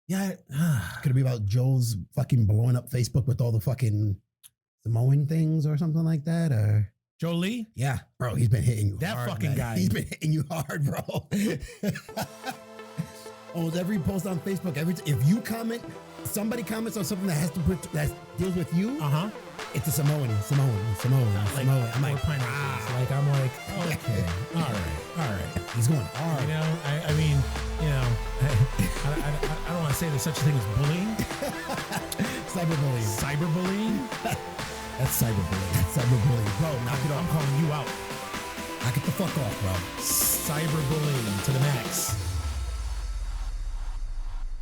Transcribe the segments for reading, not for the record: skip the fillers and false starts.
Yeah. Could it be about Joel's fucking blowing up Facebook with all the fucking Samoan things or something like that? Or Jolie? yeah, bro, he's been hitting you That hard. fucking man. guy. He's been hitting you hard, bro. Almost every post on Facebook, if you comment, somebody comments on something that has to that deals with you, it's a Samoan. Like, I'm like, pineapples. Like, I'm like, okay, all right. He's going hard. You know, I mean, you know, I don't want to say there's such a thing as bullying. Cyberbullying. Cyberbullying? That's cyberbullying. That's cyberbullying. Bro, knock it I'm off. calling you out. Knock it the fuck off, bro. Cyberbullying to the max.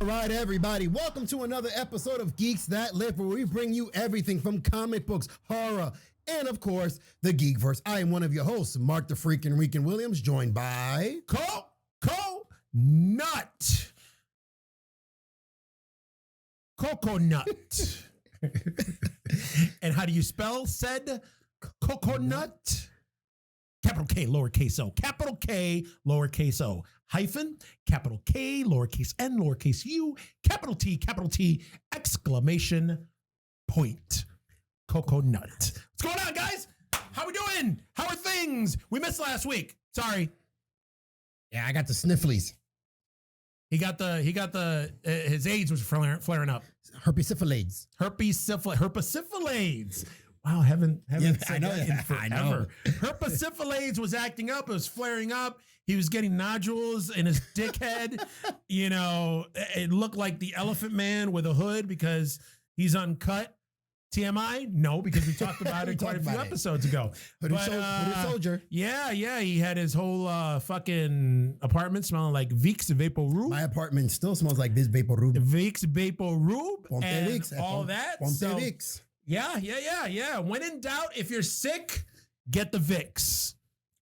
All right, everybody. Welcome to another episode of Geeks That Lift, where we bring you everything from comic books, horror, and of course, the Geekverse. I am one of your hosts, Mark the Freakin' Rican Williams, joined by Coconut. Coconut. And how do you spell said coconut? Capital K, lowercase o. Capital K, lowercase o. Hyphen, capital K, lowercase n, lowercase u, capital T, exclamation point. Coconut. What's going on, guys? How we doing? How are things? We missed last week. Sorry. Yeah, I got the snifflies. His AIDS was flaring up. Herpesiphiles. Herpesiphiles. Wow, haven't said that in forever. I know. Herpesiphiles was acting up. It was flaring up. He was getting nodules in his dickhead. You know, it looked like the Elephant Man with a hood because he's uncut. TMI? No, because we talked about it quite a few episodes ago. Hooded soldier. Yeah. He had his whole fucking apartment smelling like Vicks Vaporub. My apartment still smells like this Vaporub. Vicks Vaporub Ponte and Vicks. all that. Ponte So, Vicks. Yeah. When in doubt, if you're sick, get the Vicks.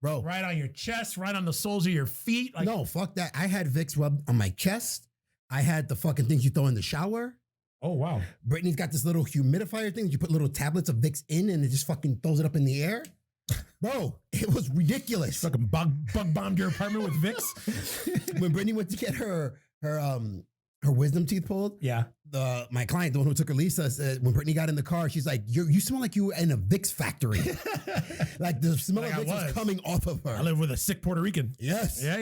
Bro. Right on your chest, right on the soles of your feet. Like, No, fuck that. I had Vicks rubbed on my chest. I had the fucking things you throw in the shower. oh, wow. Brittany's got this little humidifier thing that you put little tablets of Vicks in and it just fucking throws it up in the air. Bro, it was ridiculous. Fucking bug bombed your apartment with Vicks. When Brittany went to get her wisdom teeth pulled, Yeah. my client, the one who took her Lisa, said when Brittany got in the car, she's like, you smell like you were in a Vicks factory. Like the smell Like of I Vicks was coming off of her. I live with a sick Puerto Rican. Yes. Yeah.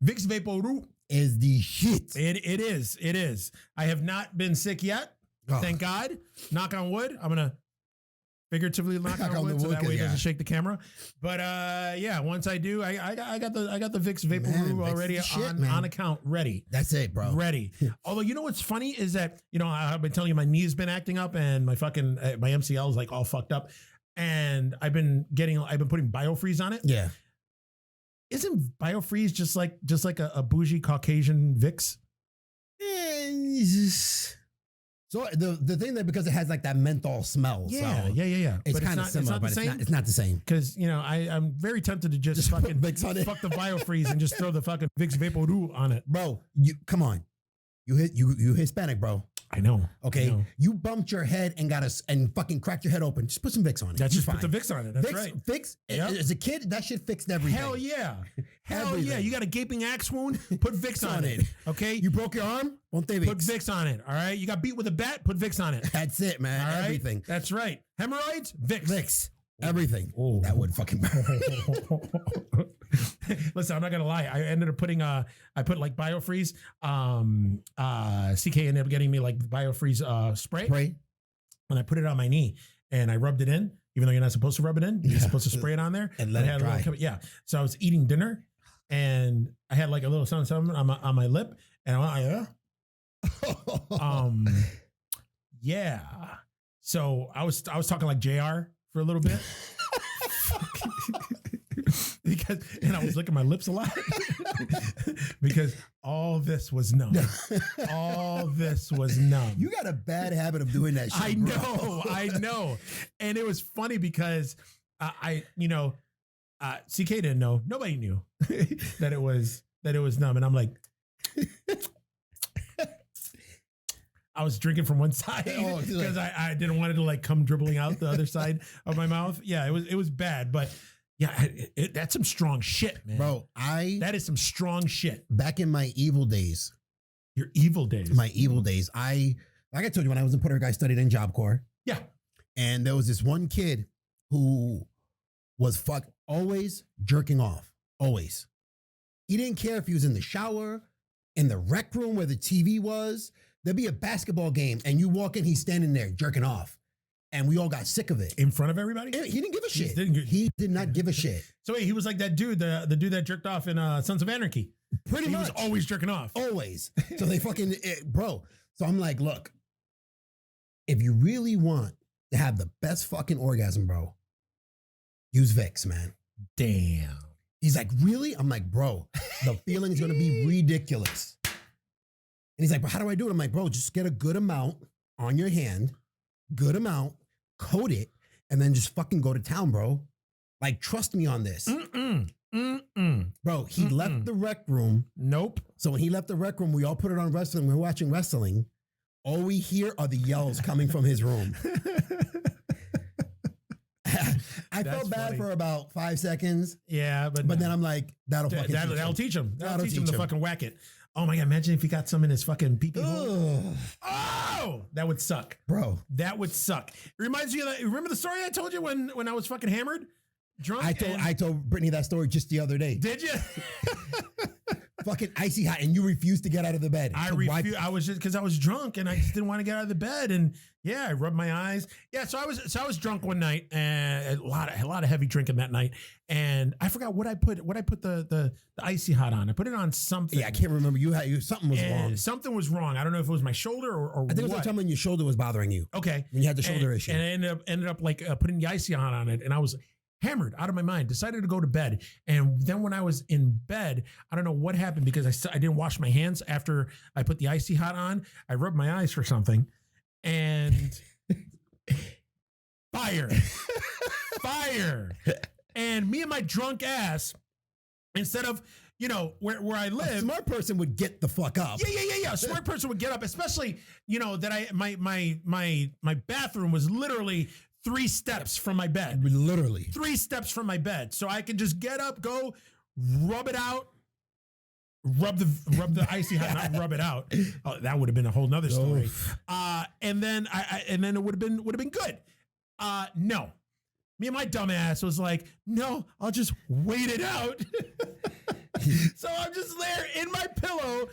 Vicks Vaporub. Is the shit. It is. I have not been sick yet. Oh. Thank God. Knock on wood. I'm going to figuratively knock on wood so that way it doesn't shake the camera. But yeah, once I do, I got the Vicks Vaporub already on account ready. That's it, bro. Ready. Although, you know what's funny is that, you know, I've been telling you my knee's been acting up and my fucking my MCL is like all fucked up, and I've been putting BioFreeze on it. Yeah. Isn't BioFreeze just like a bougie Caucasian Vicks? So the thing that because it has like that menthol smell. Yeah. So it's kind of similar, but it's not the same. Because, you know, I'm very tempted to just fucking Vicks on it. fuck the BioFreeze and just throw the fucking Vicks Vaporub on it. Bro, come on. You Hispanic, bro. I know. Okay. I know. You bumped your head and fucking cracked your head open. Just put some Vicks on it. That's just put the Vicks on it. That's right. Vicks. Yep. As a kid, that shit fixed everything. Hell yeah. Hell Everything. yeah. You got a gaping axe wound? Put Vicks on it. Okay. You broke your arm? Ponte Vicks. Put Vicks on it. All right. You got beat with a bat? Put Vicks on it. That's it, man. All right? Everything. That's right. Hemorrhoids? Vicks. Vicks. Everything. Oh. That would fucking Listen, I'm not gonna lie. I ended up putting I put like BioFreeze. CK ended up getting me like BioFreeze spray. And I put it on my knee and I rubbed it in, even though you're not supposed to rub it in. You're supposed to spray it on there and let it dry. Yeah. So I was eating dinner and I had like a little something on my lip, and I went, yeah. So I was talking like JR for a little bit. And I was licking my lips a lot because all this was numb. All this was numb. You got a bad habit of doing that shit. I know. And it was funny because CK didn't know. Nobody knew that it was numb. And I'm like, I was drinking from one side because I didn't want it to like come dribbling out the other side of my mouth. Yeah, it was bad, but yeah, that's some strong shit, man. Bro, that is some strong shit. Back in my evil days, Your evil days. My evil days. Like I told you, when I was in Puerto Rico, I studied in Job Corps. Yeah. And there was this one kid who was always jerking off. Always. He didn't care if he was in the shower, in the rec room where the TV was. There'd be a basketball game and you walk in, he's standing there jerking off. And we all got sick of it. In front of everybody? He didn't give a shit. He did not give a shit. So wait, he was like that dude, the dude that jerked off in Sons of Anarchy. Pretty much. He was always jerking off. Always. So they bro. So I'm like, look, if you really want to have the best fucking orgasm, bro, use Vicks, man. Damn. He's like, really? I'm like, bro, the feeling is going to be ridiculous. And he's like, but how do I do it? I'm like, bro, just get a good amount on your hand, good amount, coat it, and then just fucking go to town, bro. Like, trust me on this. Bro, he left the rec room. Nope. So when he left the rec room, we all put it on wrestling. We're watching wrestling. All we hear are the yells coming from his room. I felt bad for about 5 seconds. Yeah, but then I'm like, that'll teach him. That'll teach him to fucking whack it. Oh my God, imagine if he got some in his fucking pee-pee hole. Oh, that would suck. Bro. That would suck. It reminds you of that. Remember the story I told you when I was fucking hammered? Drunk? I told Brittany that story just the other day. Did you? Fucking icy hot, and you refused to get out of the bed. I refused. I was just because I was drunk and I just didn't want to get out of the bed. And yeah, I rubbed my eyes. Yeah, so I was drunk one night and a lot of heavy drinking that night. And I forgot what I put the icy hot on. I put it on something. Yeah, I can't remember. Something was wrong. Something was wrong. I don't know if it was my shoulder or I think it was like something your shoulder was bothering you. Okay, when you had the shoulder issue. And I ended up like putting the icy hot on it, and I was hammered out of my mind, decided to go to bed. And then when I was in bed, I don't know what happened because I didn't wash my hands after I put the icy hot on. I rubbed my eyes for something and fire. And me and my drunk ass, instead of, where I live. A smart person would get the fuck up. Yeah. A smart person would get up, especially, that my bathroom was literally 3 steps from my bed. Literally. 3 steps from my bed. So I could just get up, go, rub it out, rub the icy hot, not rub it out. Oh, that would have been a whole nother story. And then it would have been good. No. Me and my dumb ass was like, no, I'll just wait it out. So I'm just there in my pillow,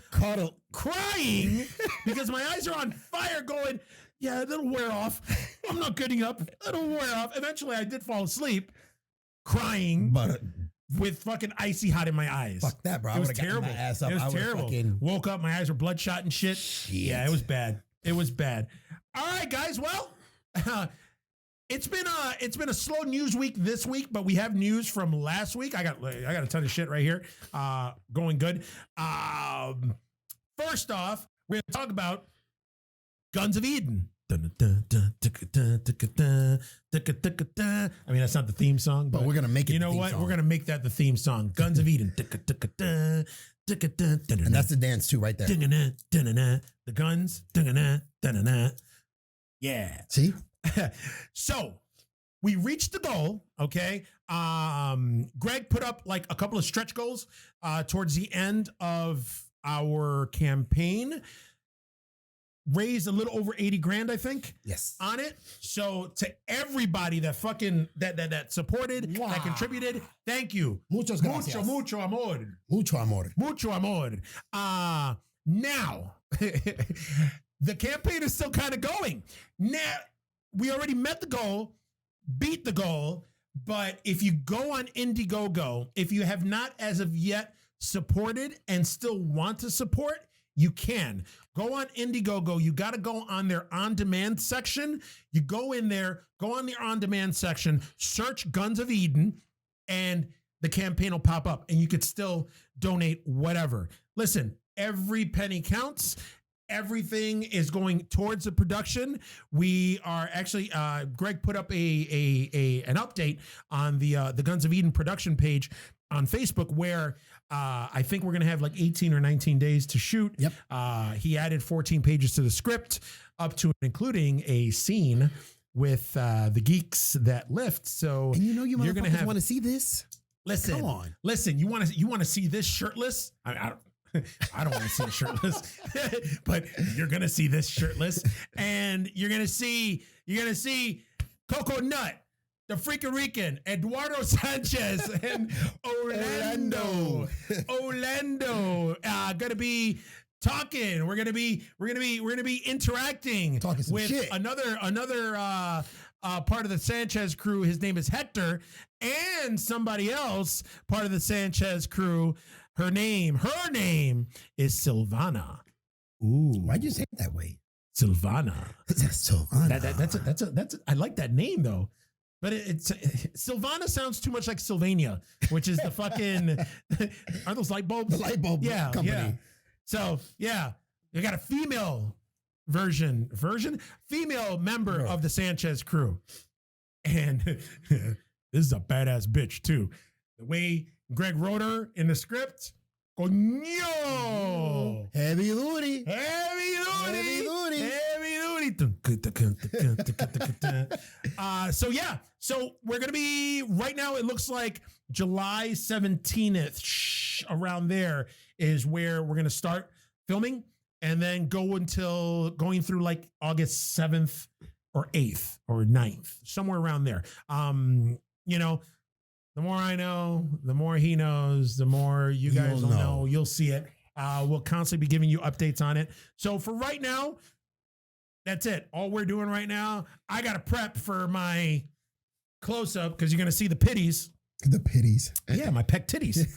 crying because my eyes are on fire going, yeah, that'll wear off. I'm not getting up. It'll wear off. Eventually, I did fall asleep, crying, but with fucking icy hot in my eyes. Fuck that, bro. It was terrible. It was terrible. Woke up, my eyes were bloodshot and shit. Yeah, it was bad. It was bad. All right, guys. Well, it's been a slow news week this week, but we have news from last week. I got a ton of shit right here. Going good. First off, we're gonna talk about Guns of Eden. I mean, that's not the theme song, but we're going to make it. You know what? Song. We're going to make that the theme song. Guns of Eden. And that's the dance too, right there. The guns. Yeah. See? So we reached the goal. Okay. Greg put up like a couple of stretch goals towards the end of our campaign. Raised a little over 80 grand, I think. Yes. On it. So to everybody that fucking that supported, that contributed, thank you. Muchas gracias. Mucho amor. Mucho amor. Mucho amor. Now the campaign is still kind of going. Now we already met the goal, beat the goal, but if you go on Indiegogo, if you have not as of yet supported and still want to support, you can go on Indiegogo. You got to go on their on-demand section. You go in there, go on their on-demand section, search Guns of Eden, and the campaign will pop up, and you could still donate whatever. Listen, every penny counts. Everything is going towards the production. We are actually, Greg put up an update on the Guns of Eden production page on Facebook where I think we're going to have like 18 or 19 days to shoot. Yep. He added 14 pages to the script up to including a scene with the Geeks That Lift. So and you're going to want to see this. Listen, come on. Listen, you want to see this shirtless? I I don't want to see it shirtless, but you're gonna see this shirtless, and you're gonna see Coco Nut, the Freaking Rican, Eduardo Sanchez, and Orlando gonna be talking. We're gonna be interacting with shit. another part of the Sanchez crew. His name is Hector, and somebody else part of the Sanchez crew. Her name is Silvana. Ooh, Why'd you say it that way? Silvana. Silvana. That's I like that name though. But it's Silvana sounds too much like Sylvania, which is the fucking are those light bulbs? The light bulb company. Yeah. So yeah, you got a female female member of the Sanchez crew. And this is a badass bitch too. The way Greg wrote her in the script, coño, Heavy duty. So we're gonna be right now. It looks like July 17th, around there is where we're gonna start filming, and then going through like August 7th or 8th or 9th, somewhere around there. The more I know, the more he knows, the more you guys will know. You'll see it. We'll constantly be giving you updates on it. So for right now, that's it. All we're doing right now, I got to prep for my close-up because you're going to see the pitties. The pitties. Yeah, my pec titties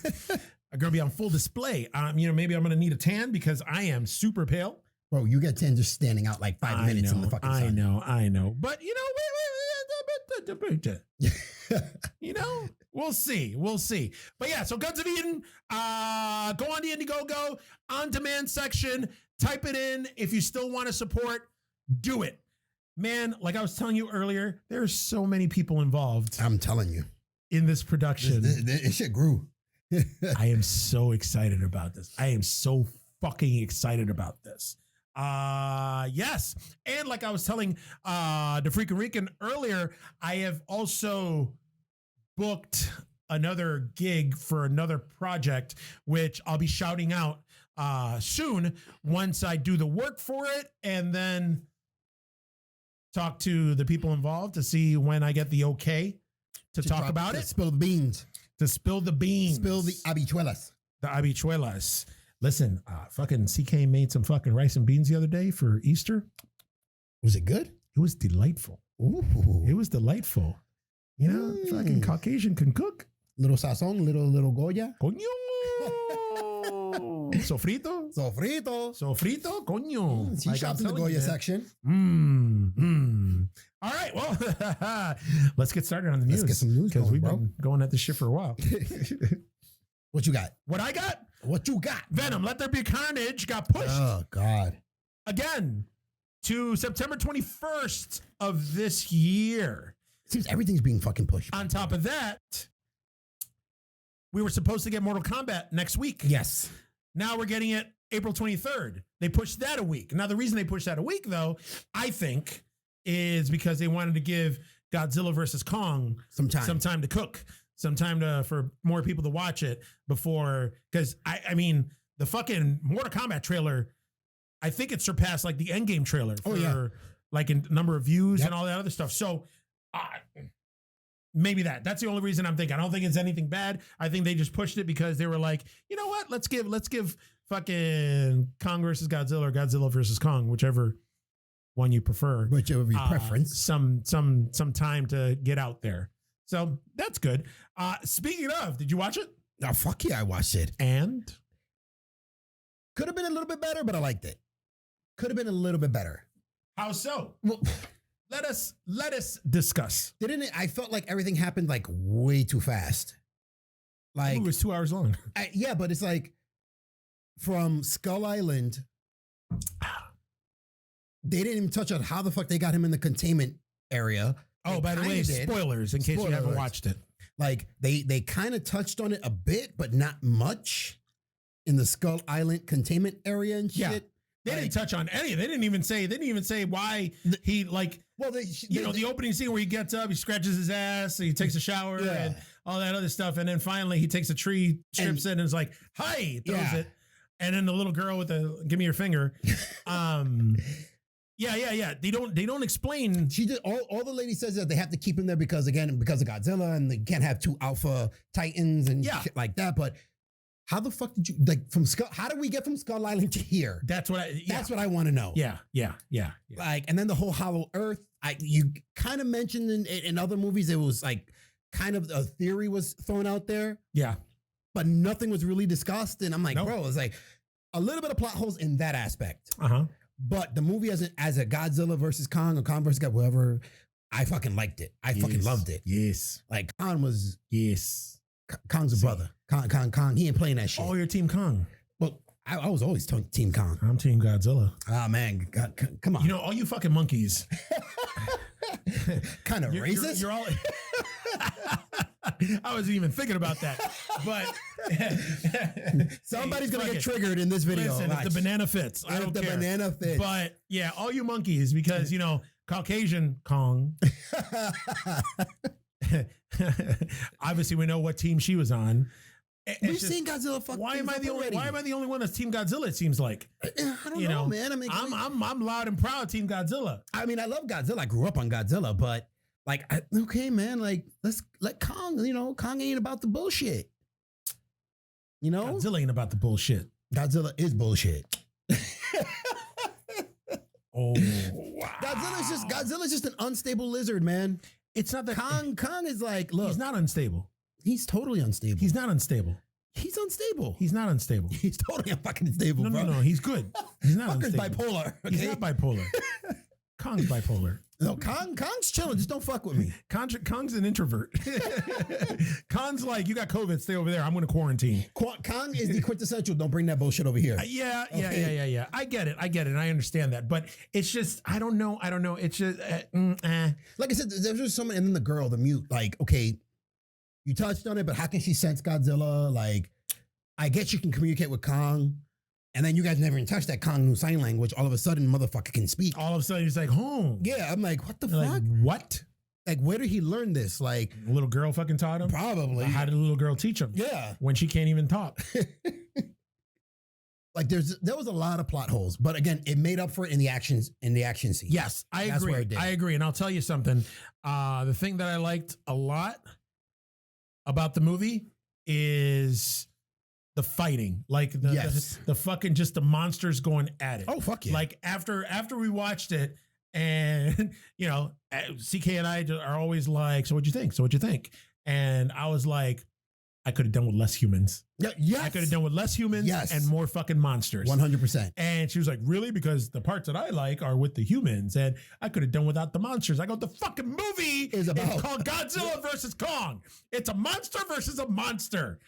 are going to be on full display. Maybe I'm going to need a tan because I am super pale. Bro, you get 10 just standing out like 5 minutes in the fucking sun. I know. But, we'll see. But yeah, so Guns of Eden, go on the Indiegogo on-demand section, type it in. If you still want to support, do it. Man, like I was telling you earlier, there's so many people involved. I'm telling you. In this production. This shit grew. I am so excited about this. I am so fucking excited about this. Yes. And like I was telling the Freaking Rican earlier, I have also booked another gig for another project, which I'll be shouting out soon once I do the work for it, and then talk to the people involved to see when I get the okay to talk about it. Spill the beans. To spill the beans. Spill the habichuelas. The habichuelas. Listen, fucking CK made some fucking rice and beans the other day for Easter. Was it good? It was delightful. Ooh. It was delightful. Fucking Caucasian can cook. Little sazon, little Goya. Coño. Sofrito. Coño. He shops in the Goya section. All right, well, let's get started on the news. Let's get some news because we've bro. been going at this shit for a while. What you got? What I got? What you got? Venom, Let There Be Carnage got pushed. Oh, God. Again to September 21st of this year. Seems everything's being fucking pushed. On top of that, we were supposed to get Mortal Kombat next week. Yes. Now we're getting it April 23rd. They pushed that a week. Now, the reason they pushed that a week, though, I think, is because they wanted to give Godzilla versus Kong some time to cook, some time for more people to watch it before. Because, I mean, the fucking Mortal Kombat trailer, I think it surpassed like the Endgame trailer for like a number of views and all that other stuff. So, maybe that's the only reason I'm thinking. I don't think it's anything bad. I think they just pushed it because they were like, you know what? Let's give fucking Kong versus Godzilla or Godzilla versus Kong, whichever one you prefer, whichever your preference, some time to get out there. So that's good. Speaking of, did you watch it? Oh, fuck yeah, I watched it. And could have been a little bit better, but I liked it. Could have been a little bit better. How so? Well, let us discuss. Didn't it? I felt like everything happened like way too fast. Like it was 2 hours long. Yeah, but it's like from Skull Island, they didn't even touch on how the fuck they got him in the containment area. Oh, by the way, spoilers in case you haven't watched it. Like they kind of touched on it a bit, but not much in the Skull Island containment area and shit. Yeah. They didn't touch on any. They didn't even say why he like. Well, the opening scene where he gets up, he scratches his ass, he takes a shower, and all that other stuff, and then finally he takes a tree, strips it, and is like, "Hi," throws it. And then the little girl with the give me your finger. Yeah. They don't explain. She did all the lady says is that they have to keep him there because of Godzilla, and they can't have two alpha titans and shit like that. But how the fuck did you how did we get from Skull Island to here? That's what I want to know. Yeah. Like, and then the whole Hollow Earth. You kind of mentioned in other movies, it was like kind of a theory was thrown out there. Yeah. But nothing was really discussed. And I'm like, bro, it's like a little bit of plot holes in that aspect. But the movie as a Godzilla versus Kong or Kong versus God, whatever, I fucking liked it. I fucking loved it. Yes. Like Kong was. Yes. Kong's a brother. Kong. He ain't playing that shit. Oh, you're Team Kong. Well, I was always Team Kong. I'm Team Godzilla. Oh, man. God, come on. You know, all you fucking monkeys. Kind of racist. You're all. I wasn't even thinking about that, but somebody's gonna get triggered in this video. Listen, if the banana fits, I don't care. Banana fits. But yeah, all you monkeys, because you know Caucasian Kong. Obviously, we know what team she was on. We've seen Godzilla. Why am I the only one that's Team Godzilla? It seems like. I don't know, man. I mean, I'm loud and proud Team Godzilla. I mean, I love Godzilla. I grew up on Godzilla, but like, okay, man. Like, let's let Kong. You know, Kong ain't about the bullshit. You know, Godzilla ain't about the bullshit. Godzilla is bullshit. Oh, wow. Godzilla's just an unstable lizard, man. It's not that Kong is like, look, he's not unstable. He's totally unstable. He's not unstable. He's unstable. He's not unstable. He's totally fucking unstable, bro. No. He's good. He's not Fucker's unstable. bipolar. Okay? He's not bipolar. Kong's bipolar. No, Kong's chilling. Just don't fuck with me. Kong's an introvert. Kong's like, you got COVID, stay over there. I'm going to quarantine. Kong is the quintessential. Don't bring that bullshit over here. Yeah. I get it. I understand that. But it's just, I don't know. It's just, Like I said, there's just someone, and then the girl, the mute, like, okay, you touched on it, but how can she sense Godzilla? Like, I guess you can communicate with Kong. And then you guys never even touched that Kong new sign language. All of a sudden, motherfucker can speak. All of a sudden, he's like, home. Yeah, I'm like, what the fuck? Like, what? Like, where did he learn this? Like, a little girl fucking taught him? Probably. How did a little girl teach him? Yeah. When she can't even talk. Like, there was a lot of plot holes, but again, it made up for it in the action scene. Yes, I agree. That's where it did. I agree. And I'll tell you something. The thing that I liked a lot about the movie is the fighting, like the fucking just the monsters going at it. Oh, fuck yeah. Like after we watched it, and you know, CK and I are always like, so what'd you think? And I was like, I could have done with less humans. Yes. I could have done with less humans and more fucking monsters. 100%. And she was like, really? Because the parts that I like are with the humans, and I could have done without the monsters. I go, the fucking movie is called Godzilla versus Kong. It's a monster versus a monster.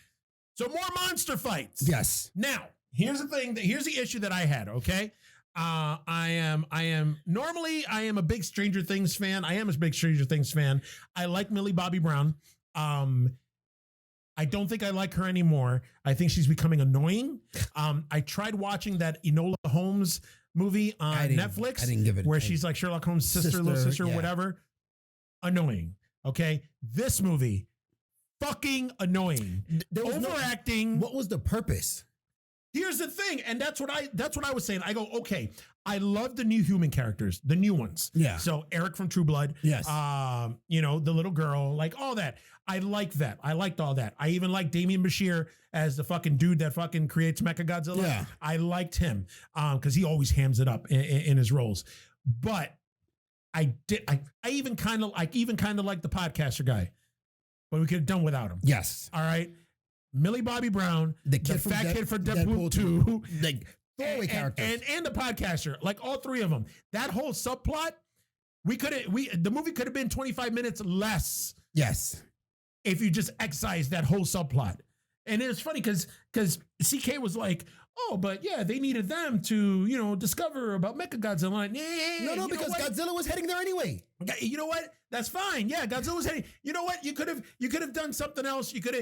So more monster fights. Yes. Now, here's the issue that I had, okay? I am normally a big Stranger Things fan. I am a big Stranger Things fan. I like Millie Bobby Brown. I don't think I like her anymore. I think she's becoming annoying. I tried watching that Enola Holmes movie on Netflix. I didn't give it where she's like Sherlock Holmes' little sister, whatever. Annoying. Okay. This movie, fucking annoying. There was overacting. What was the purpose? Here's the thing, and that's what I was saying. I go, okay, I love the new human characters, the new ones. Yeah. So Eric from True Blood. Yes. You know, the little girl, like all that. I like that. I liked all that. I even like Damian Bashir as the fucking dude that fucking creates Mechagodzilla. Yeah. I liked him because he always hams it up in his roles. But I even kind of like the podcaster guy, but we could have done without him. Yes. All right. Millie Bobby Brown, the fat kid for Deadpool 2, like throwaway characters, and the podcaster, like all three of them. That whole subplot, the movie could have been 25 minutes less. Yes, if you just excise that whole subplot. And it was funny because CK was like, oh, but yeah, they needed them to, you know, discover about Mechagodzilla. Like, no, because Godzilla was heading there anyway. You know what? That's fine. Yeah, Godzilla was heading. You know what? You could have done something else. You could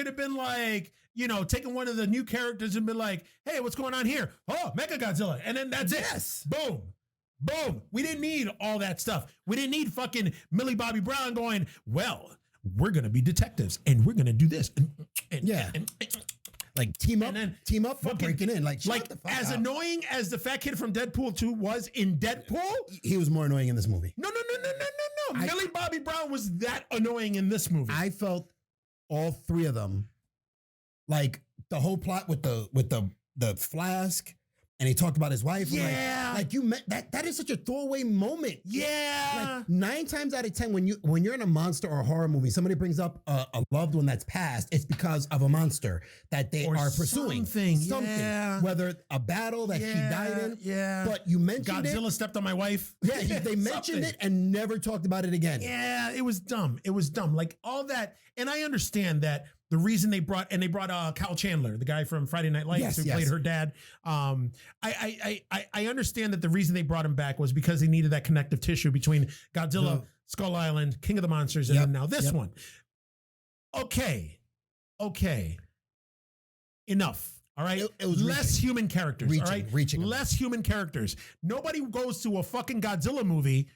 have been like, you know, taking one of the new characters and been like, hey, what's going on here? Oh, Mechagodzilla. And then that's it. Boom. Boom. We didn't need all that stuff. We didn't need fucking Millie Bobby Brown going, well, we're going to be detectives and we're going to do this. And Like team up for breaking in. Like the fuck as up. annoying as the fat kid from Deadpool 2 was in Deadpool, he was more annoying in this movie. No. Millie Bobby Brown was that annoying in this movie. I felt all three of them, like the whole plot with the flask, and he talked about his wife. Yeah, like you met that is such a throwaway moment. Yeah, like 9 times out of 10, when you're in a monster or a horror movie, somebody brings up a loved one that's passed. It's because of a monster that they are pursuing. Something, yeah. Whether a battle that she died in. Yeah, but you mentioned Godzilla stepped on my wife. Yeah, they mentioned it and never talked about it again. Yeah, it was dumb. Like all that, and I understand that. The reason they brought Kyle Chandler, the guy from Friday Night Lights, who played her dad. I understand that the reason they brought him back was because they needed that connective tissue between Godzilla, Skull Island, King of the Monsters, and then now this one. Okay. Enough. All right. It was less human characters. All right. Less human characters. Nobody goes to a fucking Godzilla movie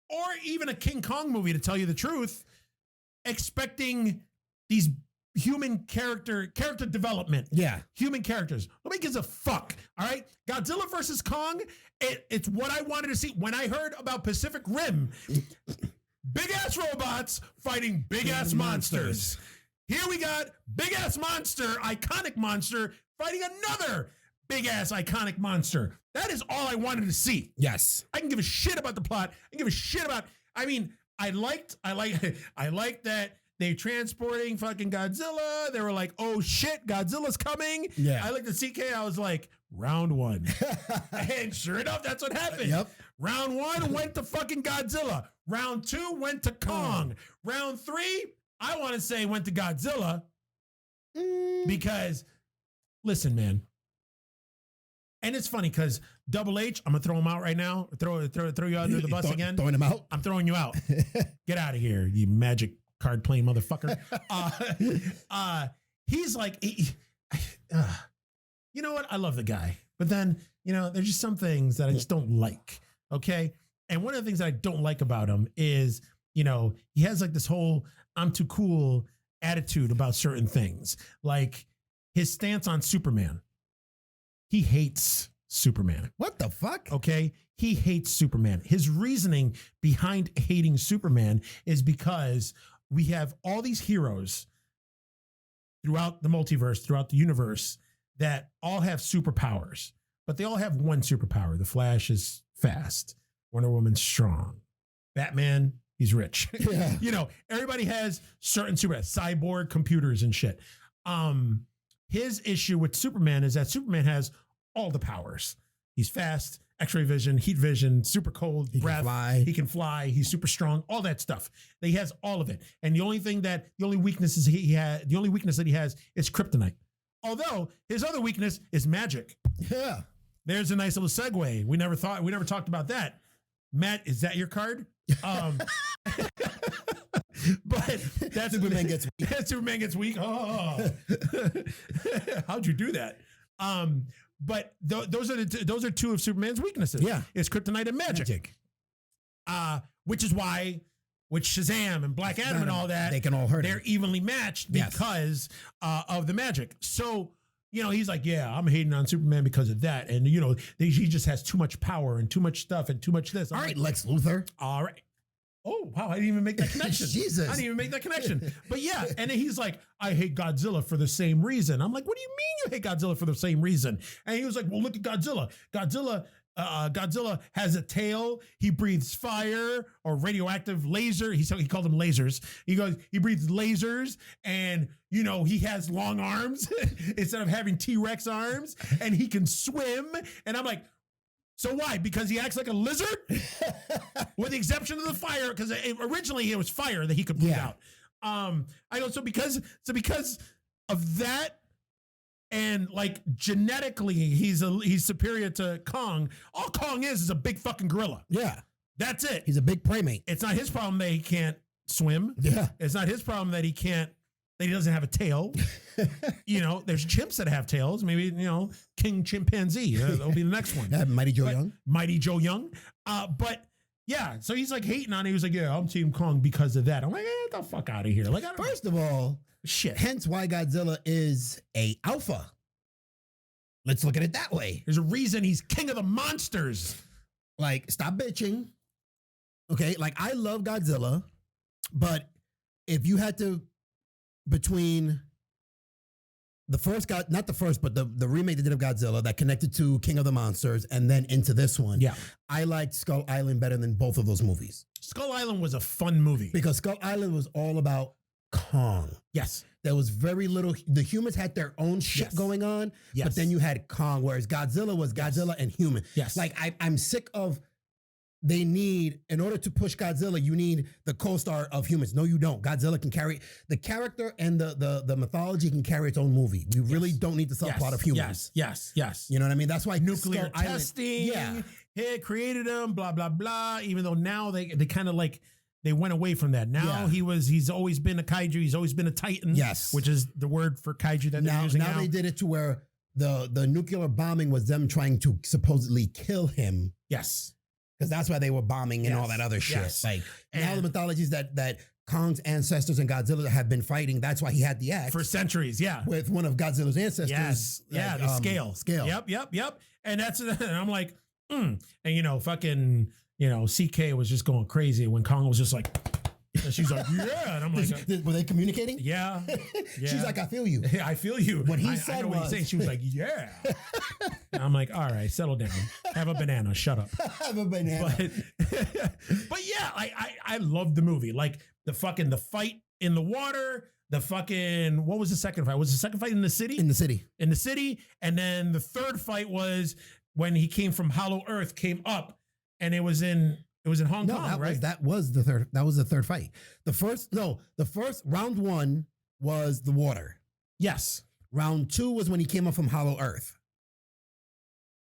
or even a King Kong movie, to tell you the truth, expecting these human character development. Yeah. Human characters. Nobody gives a fuck. All right. Godzilla versus Kong. It's what I wanted to see. When I heard about Pacific Rim, big ass robots fighting big ass monsters. Here we got big ass monster, iconic monster fighting another big ass iconic monster. That is all I wanted to see. Yes. I can give a shit about the plot. I can give a shit about, I liked that they transporting fucking Godzilla. They were like, oh shit, Godzilla's coming. Yeah. I looked at CK. I was like, round 1. And sure enough, that's what happened. Yep. Round 1 went to fucking Godzilla. Round 2 went to Kong. Round 3, I want to say went to Godzilla. Because, listen, man. And it's funny because Double H, I'm gonna throw him out right now. Throw you under the bus again. Throwing him out. I'm throwing you out. Get out of here, you magic card playing motherfucker. He's like, you know what? I love the guy, but then there's just some things that I just don't like. Okay, and one of the things that I don't like about him is he has like this whole I'm too cool attitude about certain things, like his stance on Superman. He hates Superman. What the fuck? Okay. He hates Superman. His reasoning behind hating Superman is because we have all these heroes throughout the multiverse, throughout the universe, that all have superpowers, but they all have one superpower. The Flash is fast. Wonder Woman's strong. Batman, he's rich. Yeah. Everybody has certain cyborg computers and shit. His issue with Superman is that Superman has all the powers. He's fast, X-ray vision, heat vision, super cold breath. He can fly. He's super strong. All that stuff. He has all of it. And the only weakness that he has is kryptonite. Although his other weakness is magic. Yeah. There's a nice little segue. We never talked about that. Matt, is that your card? But that's Superman gets weak. Superman gets weak. Oh, how'd you do that? But those are two of Superman's weaknesses. Yeah, it's kryptonite and magic. Which is why with Shazam and Black Adam and all that, they can all hurt. They're evenly matched because of the magic. So he's like, yeah, I'm hating on Superman because of that, and he just has too much power and too much stuff and too much this. All right, Lex Luthor. All right. Oh, wow, I didn't even make that connection. Jesus. I didn't even make that connection. But yeah, and then he's like, I hate Godzilla for the same reason. I'm like, what do you mean you hate Godzilla for the same reason? And he was like, well, look at Godzilla. Godzilla has a tail. He breathes fire or radioactive laser. He called them lasers. He breathes lasers, and he has long arms instead of having T-Rex arms, and he can swim. And I'm like, so why? Because he acts like a lizard? With the exception of the fire, because originally it was fire that he could breathe out. I go, so because of that, and like genetically he's superior to Kong. All Kong is a big fucking gorilla. Yeah. That's it. He's a big primate. It's not his problem that he can't swim. Yeah. It's not his problem that he doesn't have a tail. There's chimps that have tails. Maybe, King Chimpanzee. That'll be the next one. Mighty Joe Young. But yeah, so he's like hating on it. He was like, yeah, I'm Team Kong because of that. I'm like, get the fuck out of here. Like, first of all, Shit. Hence why Godzilla is a alpha. Let's look at it that way. There's a reason he's king of the monsters. Like, stop bitching. Okay, like I love Godzilla, but if you had to, between the first God, not the first, but the remake they did of Godzilla that connected to King of the Monsters and then into this one. Yeah. I liked Skull Island better than both of those movies. Skull Island was a fun movie. Because Skull Island was all about Kong. Yes. There was very little, the humans had their own shit Yes. going on, Yes. but then you had Kong, whereas Godzilla was Godzilla and human. Yes. Like I'm sick of, they need, in order to push Godzilla, you need the co-star of humans. No, you don't. Godzilla can carry, the character and the mythology can carry its own movie. We really don't need the subplot of humans. Yes. You know what I mean? That's why Nuclear Skull Island- testing. Yeah. It created him, blah, blah, blah. Even though now they kind of like, they went away from that. Now Yeah. he's always been a kaiju. He's always been a titan. Yes. Which is the word for kaiju that they're using now. Now they did it to where the nuclear bombing was them trying to supposedly kill him. Yes. Because that's why they were bombing and Yes. all that other shit. Yes. Like now And- the mythologies that Kong's ancestors and Godzilla have been fighting. That's why he had the axe For centuries. Yeah. with one of Godzilla's ancestors. Yes. Yeah. like, The scale. Scale. Yep. And that's, and I'm like, And fucking, CK was just going crazy when Kong was just like, and she's like, yeah. And I'm like, Were they communicating? yeah. She's like, I feel you. I feel you. What he I said know what he's was- saying. She was like, yeah. And I'm like, all right, settle down. Have a banana. Shut up. Have a banana. But yeah, I love the movie. Like the fight in the water, what was the second fight? Was the second fight in the city? In the city. In the city. And then the third fight was when he came from Hollow Earth, came up, and it was in Hong Kong, right? That was the third fight. The first round one was the water. Yes. Round two was when he came up from Hollow Earth.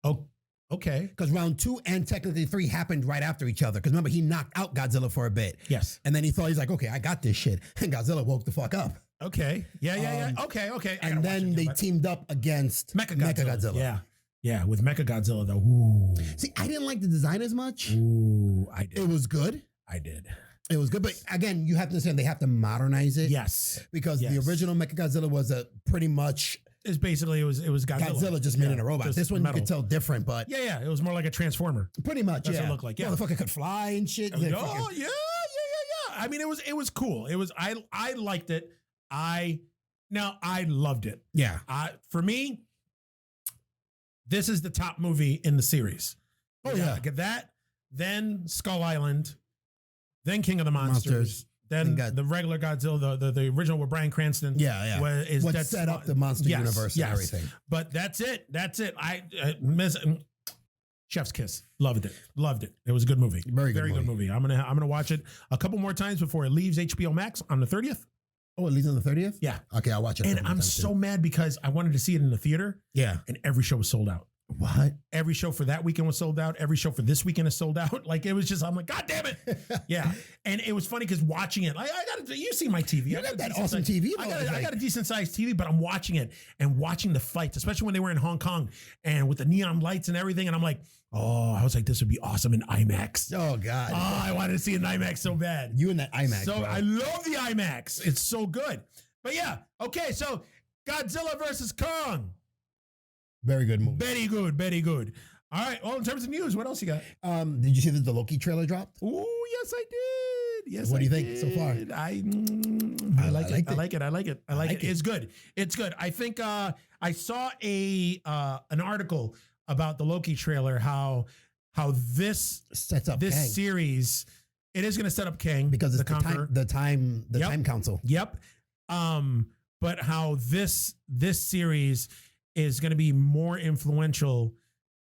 Oh, okay. Because round two and technically three happened right after each other. Because remember, he knocked out Godzilla for a bit. Yes. And then he's like, okay, I got this shit. And Godzilla woke the fuck up. Okay. Yeah. Okay. And then they teamed up against Mechagodzilla. Yeah. With Mechagodzilla though. Ooh. See, I didn't like the design as much. Ooh, I did. It was good. I did. It was good. But again, you have to understand they have to modernize it. Yes. Because the original Mechagodzilla was a pretty much It's basically it was Godzilla. Godzilla just made in a robot. just This one metal. you could tell different, but Yeah. It was more like a transformer. pretty much, That's what it looked like, yeah. Motherfucker could fly and shit. Oh yeah. I mean, it was cool. It was I liked it. I loved it. Yeah. For me, this is the top movie in the series. Oh, You gotta yeah. get that, then Skull Island, then King of the Monsters, then the regular Godzilla, the original with Bryan Cranston. Yeah. What set up the monster universe and everything. But that's it. I miss Chef's Kiss. Loved it. It was a good movie. Very good movie. I'm gonna watch it a couple more times before it leaves HBO Max on the 30th. Oh, it leads on the 30th? Yeah. Okay, I'll watch it. And I'm so mad because I wanted to see it in the theater. Yeah. And every show was sold out. What? Every show for that weekend was sold out. Every show for this weekend is sold out. Like it was just, I'm like, God damn it. Yeah. And it was funny because watching it, you see my TV. You got that awesome TV. I got a decent sized TV, but I'm watching it and watching the fights, especially when they were in Hong Kong and with the neon lights and everything. And I'm like, I was like, this would be awesome in IMAX. Oh, God. I wanted to see it in IMAX so bad. You in that IMAX, So bro. I love the IMAX. It's so good. But yeah, okay, so Godzilla versus Kong. Very good movie. Very good. All right, well, in terms of news, what else you got? Did you see that the Loki trailer dropped? Oh, yes, I did. Yes, What do you think so far? I like it. I like it. It's good. It's good. I think I saw an article about the Loki trailer, how this Sets up Kang. series, it is going to set up Kang Because it's the time council. Yep. But how this series is going to be more influential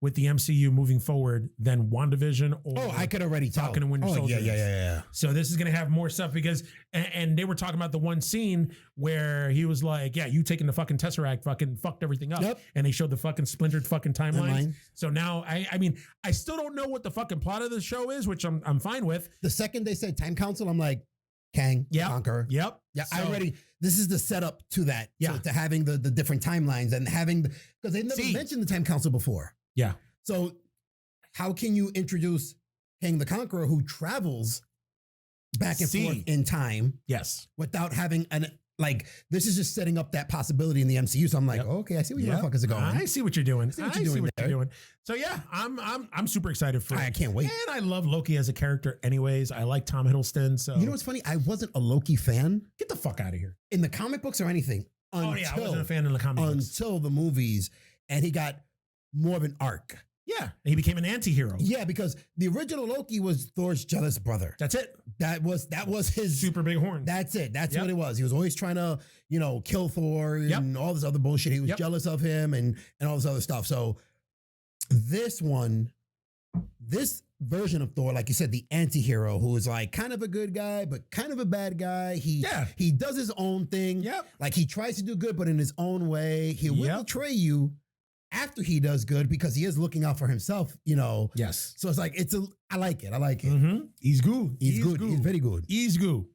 with the MCU moving forward than WandaVision or I could already tell. Falcon and Winter Soldier. Yeah. So this is going to have more stuff because, and they were talking about the one scene where he was like, yeah, you taking the fucking Tesseract fucking fucked everything up. Yep. And they showed the fucking splintered fucking timelines. Timeline. So now, I mean, I still don't know what the fucking plot of the show is, which I'm fine with. The second they said time council, I'm like, Kang, Conqueror. Yep. Yeah, So- this is the setup to that. Yeah. So to having the different timelines and having, because they never mentioned the time council before. Yeah. So how can you introduce Kang the Conqueror who travels back and forth in time Yes. without having like this is just setting up that possibility in the MCU. So I'm like, okay, I see where you motherfuckers are going. I see what you're doing. I see what you're doing. So yeah, I'm super excited for it. I can't wait. And I love Loki as a character anyways. I like Tom Hiddleston. So you know what's funny? I wasn't a Loki fan. Get the fuck out of here. In the comic books or anything. I wasn't a fan in the comic books. Until the movies. And he got more of an arc. Yeah. And he became an anti-hero. Yeah, because the original Loki was Thor's jealous brother. That's it. That was his super big horn. That's it. That's what it was. He was always trying to, kill Thor and all this other bullshit. He was jealous of him and all this other stuff. So this version of Thor, like you said, the anti-hero who is like kind of a good guy, but kind of a bad guy. He does his own thing. Yep. Like he tries to do good, but in his own way. He will betray you after he does good because he is looking out for himself, Yes. So it's like, I like it. I like it. Mm-hmm. He's good. He's good. He's very good. He's good.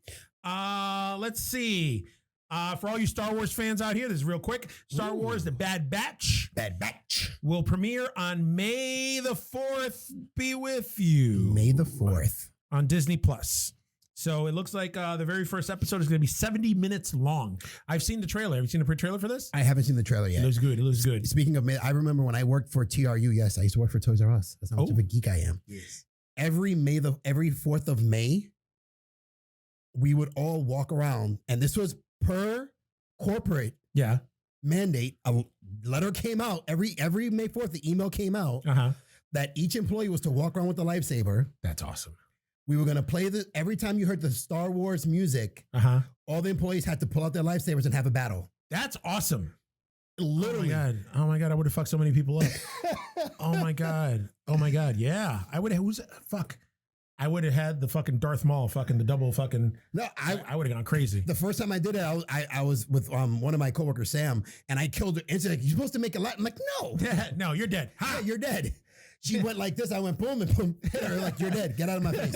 Let's see. For all you Star Wars fans out here, this is real quick. Star Wars, The Bad Batch. Bad Batch. Will premiere on May the 4th. Be with you. May the 4th. On Disney Plus. So it looks like the very first episode is going to be 70 minutes long. I've seen the trailer. Have you seen the trailer for this? I haven't seen the trailer yet. It looks good. It looks good. Speaking of, I remember when I worked for TRU. Yes, I used to work for Toys R Us. That's how much of a geek I am. Yes. Every 4th of May, we would all walk around, and this was per corporate mandate. A letter came out every May 4th. The email came out that each employee was to walk around with a lightsaber. That's awesome. We were going to play every time you heard the Star Wars music, all the employees had to pull out their lightsabers and have a battle. That's awesome. Literally. Oh my God. I would have fucked so many people up. Oh my God. Yeah. I would have, I would have had the fucking Darth Maul the double fucking. No, I would have gone crazy. The first time I did it, I was with one of my coworkers, Sam, and I killed her. And she's like, "You're supposed to make a lot." I'm like, "No, no, you're dead. Yeah, you're dead." She went like this. I went boom and boom. Hit her like, "You're dead. Get out of my face."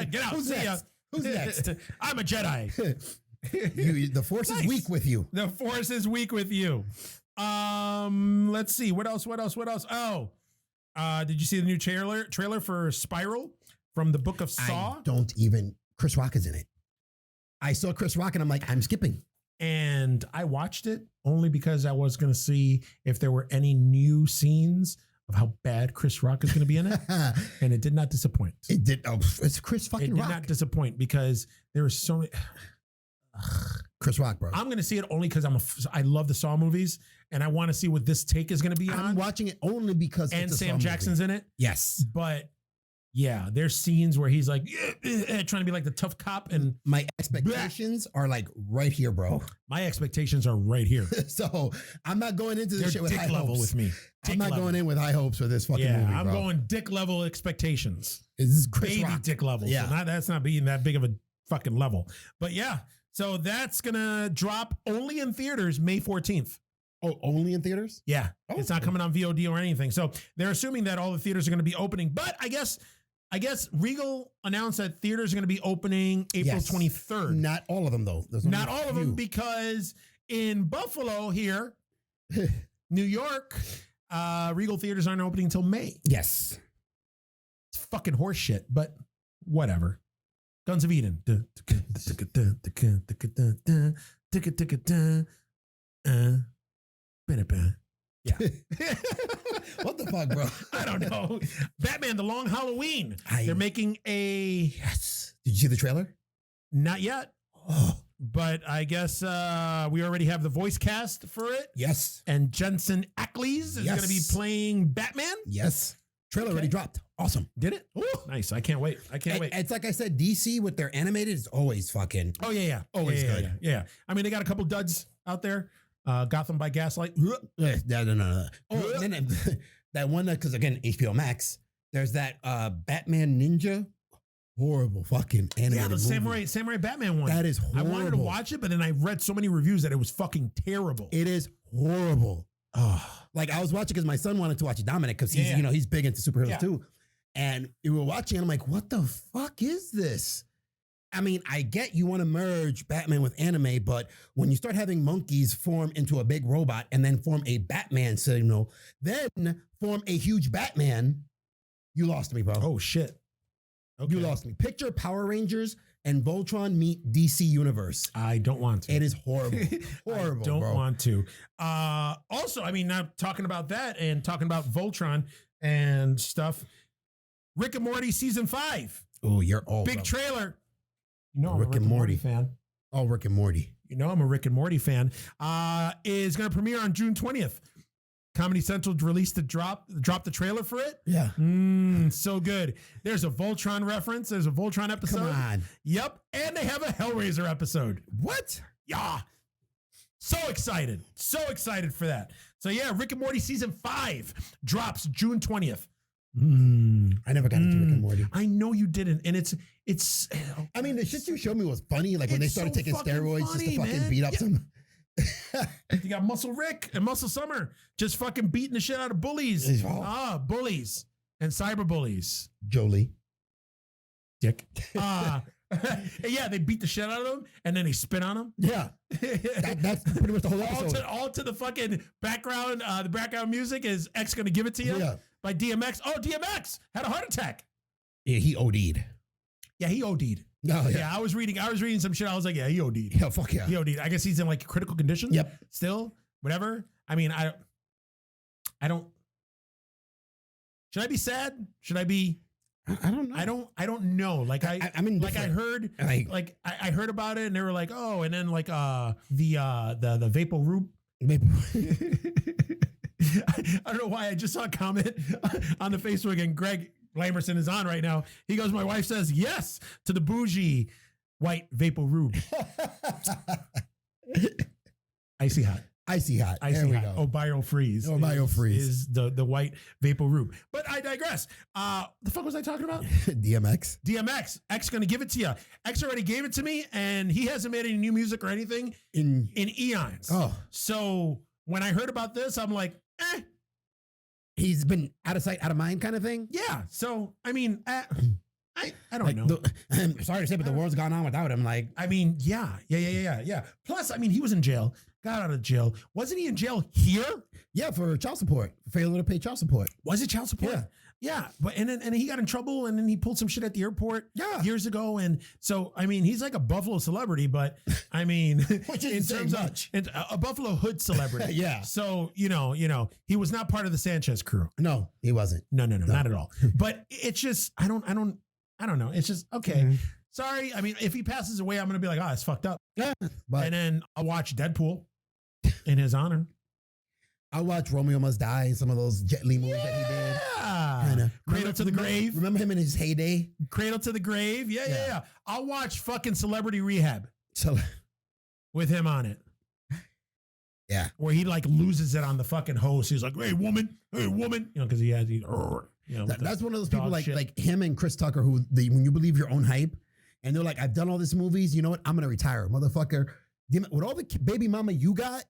Get out. Who's next? Who's next? I'm a Jedi. The Force is weak with you. The Force is weak with you. Let's see. What else? Oh, did you see the new trailer for Spiral from the Book of Saw? Chris Rock is in it. I saw Chris Rock and I'm like, I'm skipping. And I watched it only because I was going to see if there were any new scenes of how bad Chris Rock is going to be in it. And it did not disappoint. It did. Oh, it's Chris fucking Rock. It did not disappoint because there was so many. Chris Rock, bro. I'm going to see it only because I love the Saw movies and I want to see what this take is going to be on. I'm watching it only because and Sam Jackson's in it. Yes. But yeah, there's scenes where he's like trying to be like the tough cop, and my expectations are like right here, bro. My expectations are right here. So I'm not going into this shit with high level hopes. With me. I'm not going in with high hopes for this fucking movie, I'm bro. going dick level expectations. This is Chris Baby Rock. dick level. Yeah. So that's not being that big of a fucking level. But yeah, so that's gonna drop only in theaters May 14th. Oh, only in theaters? Yeah. Oh, it's not coming on VOD or anything. So they're assuming that all the theaters are going to be opening. But I guess Regal announced that theaters are going to be opening April 23rd. Not all of them, though. Not all of them, because in Buffalo here, New York, Regal theaters aren't opening until May. Yes. It's fucking horse shit, but whatever. Guns of Eden. Yeah. What the fuck, bro? I don't know. Batman, The Long Halloween. They're making a... Yes. Did you see the trailer? Not yet. Oh. But I guess we already have the voice cast for it. Yes. And Jensen Ackles is going to be playing Batman. Yes. Trailer already dropped. Awesome. Did it? Ooh, nice. I can't wait. Wait. It's like I said, DC with their animated is always fucking... Oh, yeah. Always good. Yeah. I mean, they got a couple duds out there. Gotham by Gaslight. No. Oh, and then that one, because again, HBO Max, there's that Batman Ninja. Horrible fucking animated movie. Samurai Batman one. That is horrible. I wanted to watch it, but then I read so many reviews that it was fucking terrible. It is horrible. Oh. Like I was watching because my son wanted to watch it, Dominic, because he's he's big into superheroes too. And we were watching and I'm like, what the fuck is this? I mean, I get you want to merge Batman with anime, but when you start having monkeys form into a big robot and then form a Batman signal, then form a huge Batman, you lost me, bro. Oh, shit. Okay. You lost me. Picture Power Rangers and Voltron meet DC Universe. I don't want to. It is horrible. Horrible, I don't bro. want to. Also, I mean, now talking about that and talking about Voltron and stuff, Rick and Morty season 5. Oh, you're all Big trailer. You know, I'm Rick a Rick and and Morty Morty fan. Oh, Rick and Morty. You know, I'm a Rick and Morty fan. Is going to premiere on June 20th. Comedy Central released dropped the trailer for it. Yeah. So good. There's a Voltron reference. There's a Voltron episode. Come on. Yep. And they have a Hellraiser episode. What? Yeah. So excited. So excited for that. So yeah, Rick and Morty season 5 drops June 20th. I never got into Rick and Morty. I know you didn't. And it's I mean, the shit you showed me was funny. Like when they started taking steroids just to fucking beat up some. You got Muscle Rick and Muscle Summer just fucking beating the shit out of bullies. Oh. Bullies and cyber bullies. Jolie. Dick. Yeah, they beat the shit out of them and then they spit on them. Yeah. That's pretty much the whole episode. All to the fucking background. The background music is X Gonna Give It To You by DMX. Oh, DMX had a heart attack. Yeah, he OD'd. Yeah, he OD'd. Oh, yeah. Yeah, I was reading some shit. I was like, yeah, he OD'd. Yeah, fuck yeah. He OD'd. I guess he's in like critical condition. Yep. Still, whatever. I mean, I don't. Should I be sad? Should I be? I don't know. I don't know. Like I mean, like I heard, I heard about it, and they were like, oh, and then like the Vapor Roop. I don't know why I just saw a comment on the Facebook, and Greg Lamerson is on right now. He goes, my wife says yes to the bougie white Vapor Roop. Icy hot. Icy hot. Icy there we hot. go. BioFreeze. BioFreeze is the white Vapor Roop. But I digress. The fuck was I talking about? DMX. DMX. X Gonna Give It To You. X already gave it to me, and he hasn't made any new music or anything in eons. Oh. So when I heard about this, I'm like, He's been out of sight, out of mind kind of thing? Yeah. So, I mean, I don't know. I'm sorry to say, but the world's gone on without him. Like, I mean, yeah. Plus, I mean, he was in jail, got out of jail. Wasn't he in jail here? Yeah, for child support. Failure to pay child support. Was it child support? Yeah. Yeah, but and he got in trouble, and then he pulled some shit at the airport years ago, and so I mean he's like a Buffalo celebrity, but I mean which is in terms of a Buffalo hood celebrity. Yeah. So you know he was not part of the Sanchez crew. No, he wasn't. No, not at all. But it's just I don't know. It's just okay. Mm-hmm. Sorry. I mean, if he passes away, I'm gonna be like, oh, it's fucked up. Yeah. But and then I'll watch Deadpool in his honor. I watched Romeo Must Die and some of those Jet Li movies that he did. Yeah. Cradle to the Grave. Remember him in his heyday? Cradle to the Grave. Yeah. I'll watch fucking Celebrity Rehab. With him on it. Yeah. Where he like loses it on the fucking host. He's like, hey, woman. You know, because he has, that's one of those people like him and Chris Tucker who when you believe your own hype and they're like, I've done all these movies. You know what? I'm going to retire, motherfucker. With all the baby mama you got,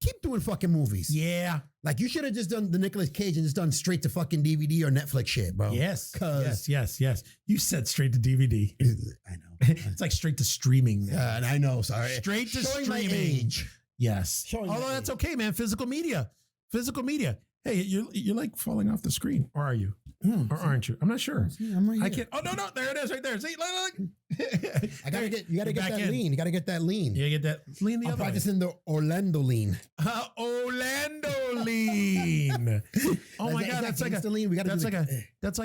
keep doing fucking movies. Yeah. Like you should have just done the Nicolas Cage and just done straight to fucking DVD or Netflix shit, bro. Yes. Yes. You said straight to DVD. I know. It's like straight to streaming. And I know, sorry. Straight to Showing streaming. My age. Yes. Although that's okay, man. Physical media. Hey, you're like falling off the screen. Or are you? Or aren't you? I'm not sure. I'm right here. I can't. Oh, no. There it is right there. See, look. You gotta get that lean. You gotta get that lean. Yeah, get that lean the other way. I'm practicing the Orlando lean. Orlando lean. Oh my God. That's like a lean. That's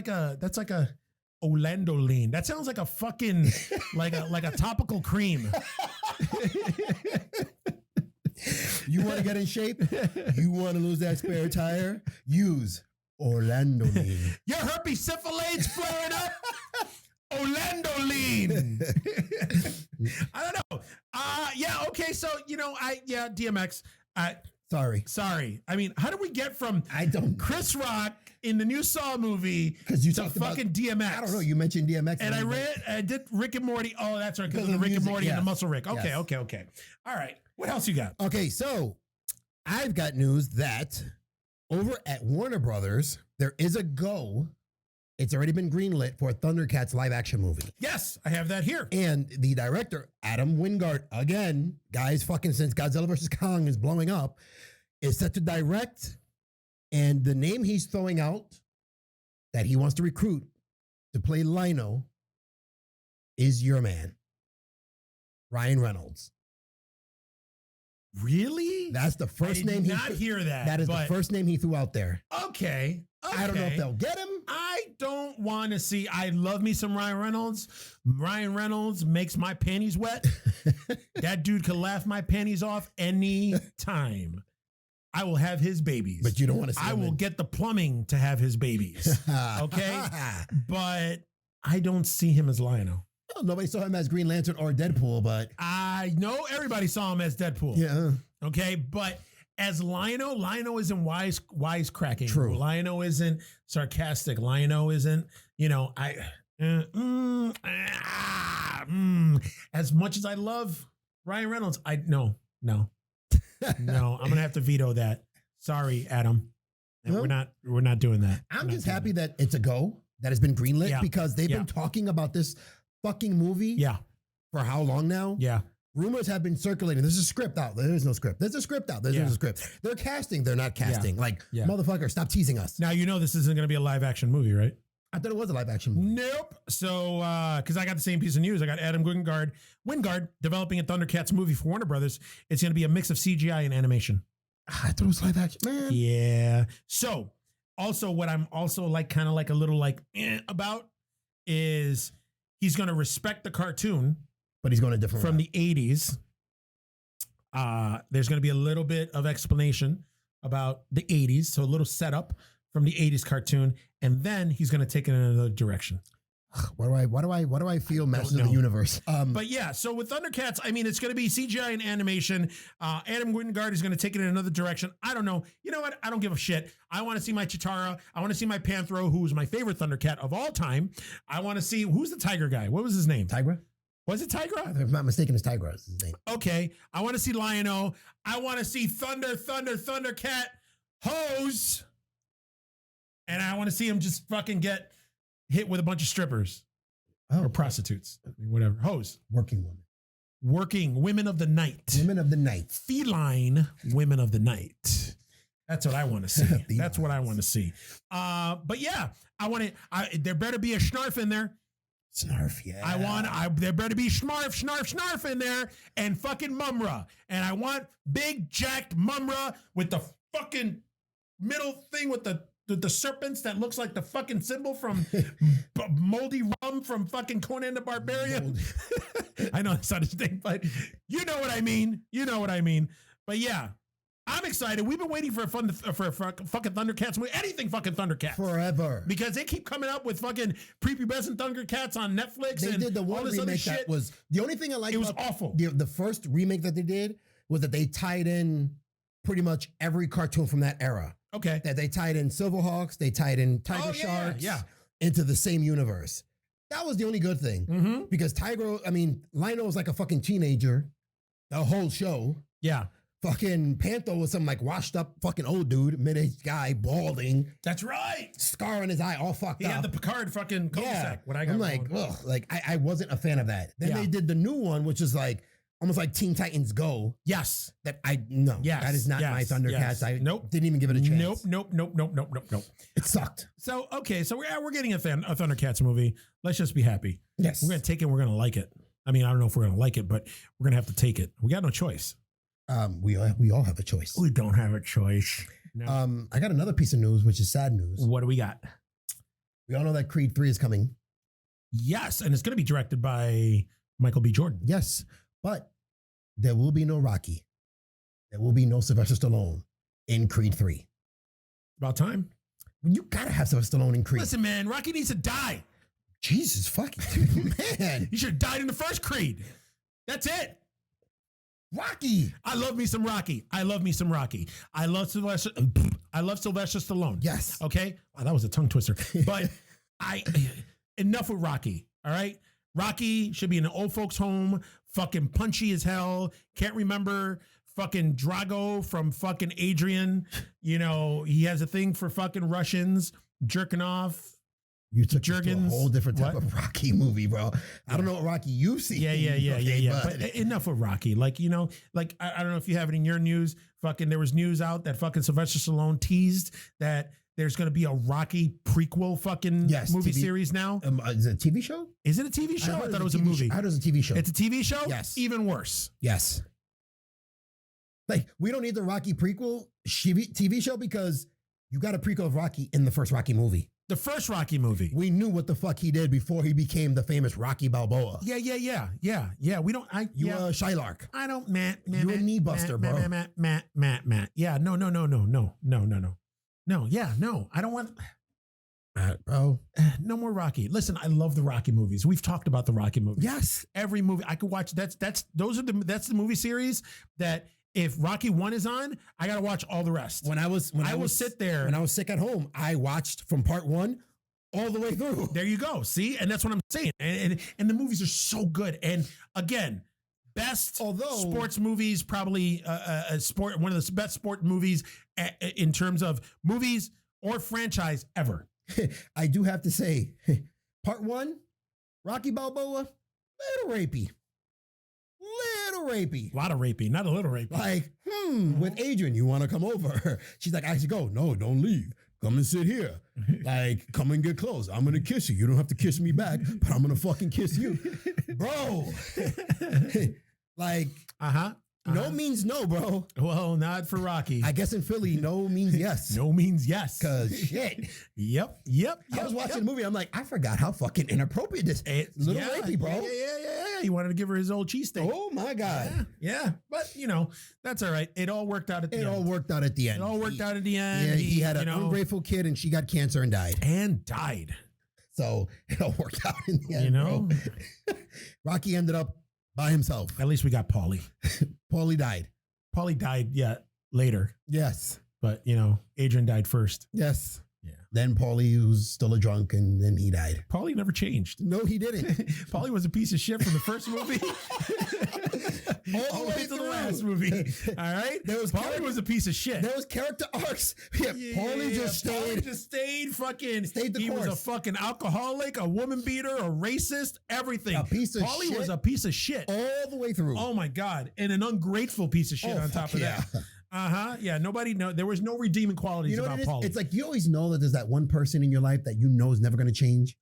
like a Orlando lean. That sounds like a fucking, like a topical cream. You want to get in shape? You want to lose that spare tire? Use Orlando lean. Your herpes syphilades flaring up? Orlando lean. I don't know. Yeah, okay. So, DMX. Sorry. I mean, how did we get from Chris Rock in the new Saw movie because you to fucking DMX? I don't know. You mentioned DMX. And I did Rick and Morty. Oh, that's right. Because of the Rick and Morty and the Muscle Rick. Okay, yes. Okay. All right. What else you got? Okay, so I've got news that over at Warner Brothers, there is a go. It's already been greenlit for a Thundercats live action movie. Yes, I have that here. And the director, Adam Wingard, again, guys, fucking since Godzilla vs. Kong is blowing up, is set to direct. And the name he's throwing out that he wants to recruit to play Lino is your man, Ryan Reynolds. Really? That's the first name. I did not hear that. That is the first name he threw out there. Okay. I don't know if they'll get him. I don't want to see. I love me some Ryan Reynolds. Ryan Reynolds makes my panties wet. That dude can laugh my panties off any time. I will have his babies. But you don't want to see I will get the plumbing to have his babies. Okay? But I don't see him as Lionel. Well, nobody saw him as Green Lantern or Deadpool, but I know everybody saw him as Deadpool. yeah. Okay, but as Lionel isn't wisecracking. True. Lionel isn't sarcastic. Lionel isn't, as much as I love Ryan Reynolds, no. I'm gonna have to veto that. Sorry, Adam. No. We're not doing that. I'm just happy that it's a go, that has been greenlit, because they've been talking about this fucking movie for how long now? Yeah. Rumors have been circulating. There's a script out. There is no script. There's a script out. There's no script. They're casting. They're not casting. Motherfucker, stop teasing us. Now, this isn't going to be a live action movie, right? I thought it was a live action movie. Nope. So, because I got the same piece of news. I got Adam Wingard developing a Thundercats movie for Warner Brothers. It's going to be a mix of CGI and animation. I thought it was live action, man. Yeah. So, also, what I'm also kind of a little about is he's going to respect the cartoon. But he's going a different from route. the 80s. There's going to be a little bit of explanation about the 80s. So a little setup from the 80s cartoon. And then he's going to take it in another direction. Why do I feel Masters of the Universe? But yeah, so with Thundercats, it's going to be CGI and animation. Adam Wingard is going to take it in another direction. I don't know. You know what? I don't give a shit. I want to see my Chitara. I want to see my Panthro, who is my favorite Thundercat of all time. I want to see, who's the tiger guy? What was his name? Tigra? Was it Tigra? If I'm not mistaken, it's Tigra. Is his name. Okay. I want to see Lionel. I want to see Thundercat hose. And I want to see him just fucking get hit with a bunch of strippers or prostitutes. Whatever. Hose. Working women of the night. Women of the night. Feline women of the night. That's what I want to see. That's what I want to see. But yeah, there better be a snarf in there. Snarf, yeah. There better be snarf in there, and fucking Mumra. And I want big jacked Mumra with the fucking middle thing with the serpents that looks like the fucking symbol from Moldy Rum from fucking Conan the Barbarian. I know that's not his thing, but you know what I mean. But yeah, I'm excited. We've been waiting for a fucking Thundercats movie. Anything fucking Thundercats. Forever. Because they keep coming up with fucking prepubescent Thundercats on Netflix. They did the one remake that was... The only thing I liked was awful. The first remake that they did was that they tied in pretty much every cartoon from that era. Okay. That they tied in Silverhawks, they tied in Tiger Sharks into the same universe. That was the only good thing. Mm-hmm. Because Lionel was like a fucking teenager the whole show. Yeah. Fucking Panther was some washed up fucking old dude, mid-aged guy, balding. That's right. Scar on his eye, all fucked up. He had the Picard fucking cul-de-sac. What I got I'm like, ugh, I wasn't a fan of that. Then they did the new one, which is almost like Teen Titans Go. Yes. That that is not my Thundercats. Yes. I nope. Didn't even give it a chance. Nope. It sucked. So, okay, so we're getting a Thundercats movie. Let's just be happy. Yes. We're going to take it. We're going to like it. I don't know if we're going to like it, but we're going to have to take it. We got no choice. We all have a choice. We don't have a choice. No. I got another piece of news, which is sad news. What do we got? We all know that Creed 3 is coming. Yes, and it's going to be directed by Michael B. Jordan. Yes, but there will be no Rocky. There will be no Sylvester Stallone in Creed 3. About time. You gotta have Sylvester Stallone in Creed. Listen, man, Rocky needs to die. Jesus fucking man. He should have died in the first Creed. That's it. Rocky. I love me some Rocky. I love Sylvester Stallone. Yes. Okay. Wow, that was a tongue twister. But enough with Rocky. All right. Rocky should be in an old folks home. Fucking punchy as hell. Can't remember fucking Drago from fucking Adrian. He has a thing for fucking Russians jerking off. You took it to a whole different type of Rocky movie, bro. I don't know what Rocky you've seen. Yeah. But enough with Rocky. I don't know if you have it in your news. Fucking, there was news out that fucking Sylvester Stallone teased that there's going to be a Rocky prequel fucking movie series now. Is it a TV show? Is it a TV show? I thought it was a movie. I thought it was a TV show. It's a TV show? Yes. Even worse. Yes. Like, we don't need the Rocky prequel TV show because you got a prequel of Rocky in the first Rocky movie. The first Rocky movie. We knew what the fuck he did before he became the famous Rocky Balboa. Yeah. We don't. Shylark. I don't. Matt. You a knee buster, bro. Matt. Yeah. No. Yeah. No. I don't want. Bro. No more Rocky. Listen, I love the Rocky movies. We've talked about the Rocky movies. Yes. Every movie I could watch. That's the movie series that. If Rocky 1 is on, I got to watch all the rest. When I was sick at home, I watched from part 1 all the way through. There you go. See? And that's what I'm saying. And the movies are so good. And again, sports movies, probably one of the best sport movies in terms of movies or franchise ever. I do have to say, part 1, Rocky Balboa, little rapey. A lot of rapey, not a little rapey. Like, with Adrian, you want to come over? She's like, I should go. No, don't leave. Come and sit here. Like, come and get close. I'm going to kiss you. You don't have to kiss me back, but I'm going to fucking kiss you. Bro. Like, no means no, bro. Well, not for Rocky. I guess in Philly, no means yes. No means yes. Because shit. Yep. I was watching the movie. I'm like, I forgot how fucking inappropriate this little rapey, bro. Yeah. He wanted to give her his old cheesesteak. Oh, my God. Yeah. But, that's all right. It all worked out at the end. It all worked out at the end. Yeah, he had an ungrateful kid and she got cancer and died. So it all worked out in the end, bro. Rocky ended up by himself. At least we got Paulie. Paulie died. Paulie died, later. Yes. But, Adrian died first. Yes. Yeah. Then Paulie was still a drunk and then he died. Paulie never changed. No, he didn't. Paulie was a piece of shit from the first movie. all the way to the last movie. All right? Paulie was a piece of shit. There was character arcs. Paulie just stayed. Stayed the he course. Was a fucking alcoholic, a woman beater, a racist, everything. A piece of Paulie shit. Was a piece of shit. All the way through. Oh my God. And an ungrateful piece of shit on top of that. Yeah, there was no redeeming qualities about Paulie. It's like you always know that there's that one person in your life that you know is never going to change.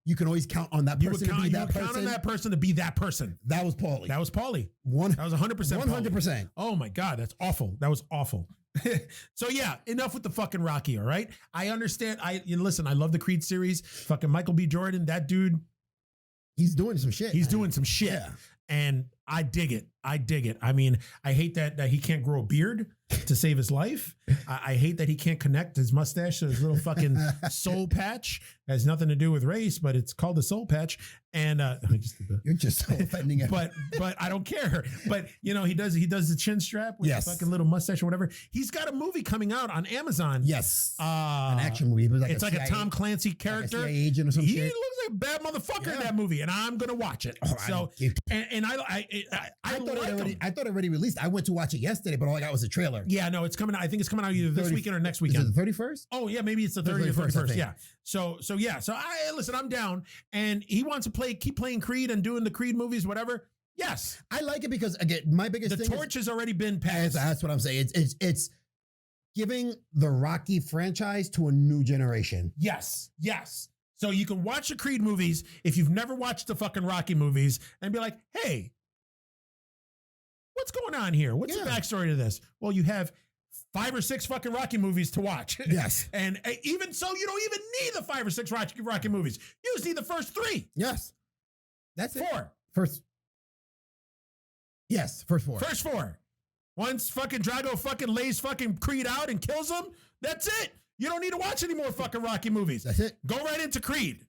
You can always count on that person to be that person. Count on that person to be that person. That was Paulie. That was 100%. 100%. Oh my God, that's awful. That was awful. So yeah, enough with the fucking Rocky, all right? I understand. Listen, I love the Creed series. Fucking Michael B. Jordan, that dude. He's doing some shit. Yeah. And I dig it. I mean, I hate that he can't grow a beard to save his life. I hate that he can't connect his mustache to his little fucking soul patch. It has nothing to do with race, but it's called the soul patch. And you're just so offending him. But I don't care. But he does the chin strap with the fucking little mustache or whatever. He's got a movie coming out on Amazon. Yes. An action movie. It's like a Tom Clancy character. Like a CIA agent or some shit. He looks like a bad motherfucker in that movie, and I'm gonna watch it. I thought it already released. I went to watch it yesterday, but all I got was a trailer. Yeah, no, it's coming out. I think it's coming out either this weekend or next weekend. Is it the 31st? Oh yeah, maybe it's the 30th or 31st. Yeah. So listen, I'm down, and he wants to keep playing Creed and doing the Creed movies, whatever. Yes, I like it because again, my biggest thing torch has already been passed. That's what I'm saying. It's giving the Rocky franchise to a new generation. Yes. So you can watch the Creed movies if you've never watched the fucking Rocky movies and be like, hey, what's going on here? What's the backstory to this? Well, you have 5 or 6 fucking Rocky movies to watch. Yes. And even so, you don't even need the 5 or 6 Rocky movies. You just need the first 3. Yes. That's 4. First 4. First 4. Once fucking Drago fucking lays fucking Creed out and kills him, that's it. You don't need to watch any more fucking Rocky movies. That's it. Go right into Creed.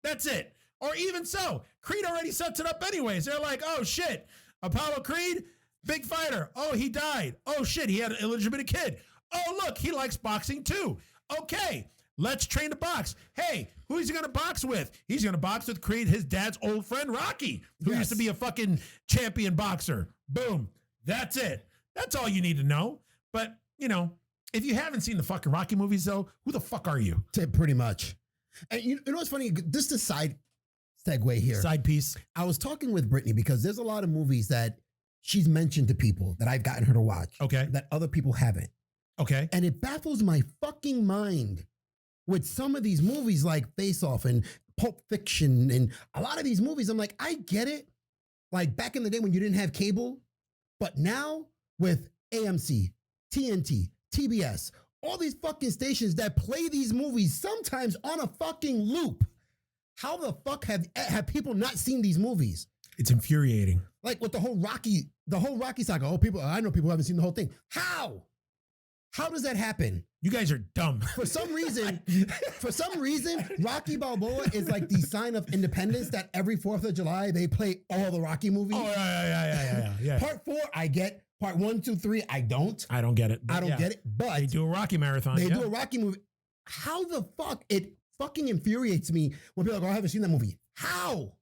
That's it. Or even so, Creed already sets it up anyways. They're like, oh shit, Apollo Creed, big fighter. Oh, he died. Oh shit, he had an illegitimate kid. Oh look, he likes boxing too. Okay, let's train to box. Hey, who is he going to box with? He's going to box with Creed, his dad's old friend Rocky, who used to be a fucking champion boxer. Boom. That's it. That's all you need to know. But, if you haven't seen the fucking Rocky movies, though, who the fuck are you? Pretty much. And you know what's funny? Just a side segue here. Side piece. I was talking with Brittany because there's a lot of movies that she's mentioned to people that I've gotten her to watch. Okay. That other people haven't. Okay. And it baffles my fucking mind with some of these movies like Face Off and Pulp Fiction and a lot of these movies, I'm like, I get it. Like back in the day when you didn't have cable, but now with AMC, TNT, TBS, all these fucking stations that play these movies sometimes on a fucking loop. How the fuck have people not seen these movies? It's infuriating. Like with the whole Rocky saga. I know people haven't seen the whole thing. How? How does that happen? You guys are dumb. For some reason, Rocky Balboa is like the sign of independence that every 4th of July they play all the Rocky movies. Oh, yeah. Part 4, I get. Part 1, 2, 3, I don't. I don't get it. I don't get it. But they do a Rocky marathon. They do a Rocky movie. How the fuck? It fucking infuriates me when people are like, oh, I haven't seen that movie. How?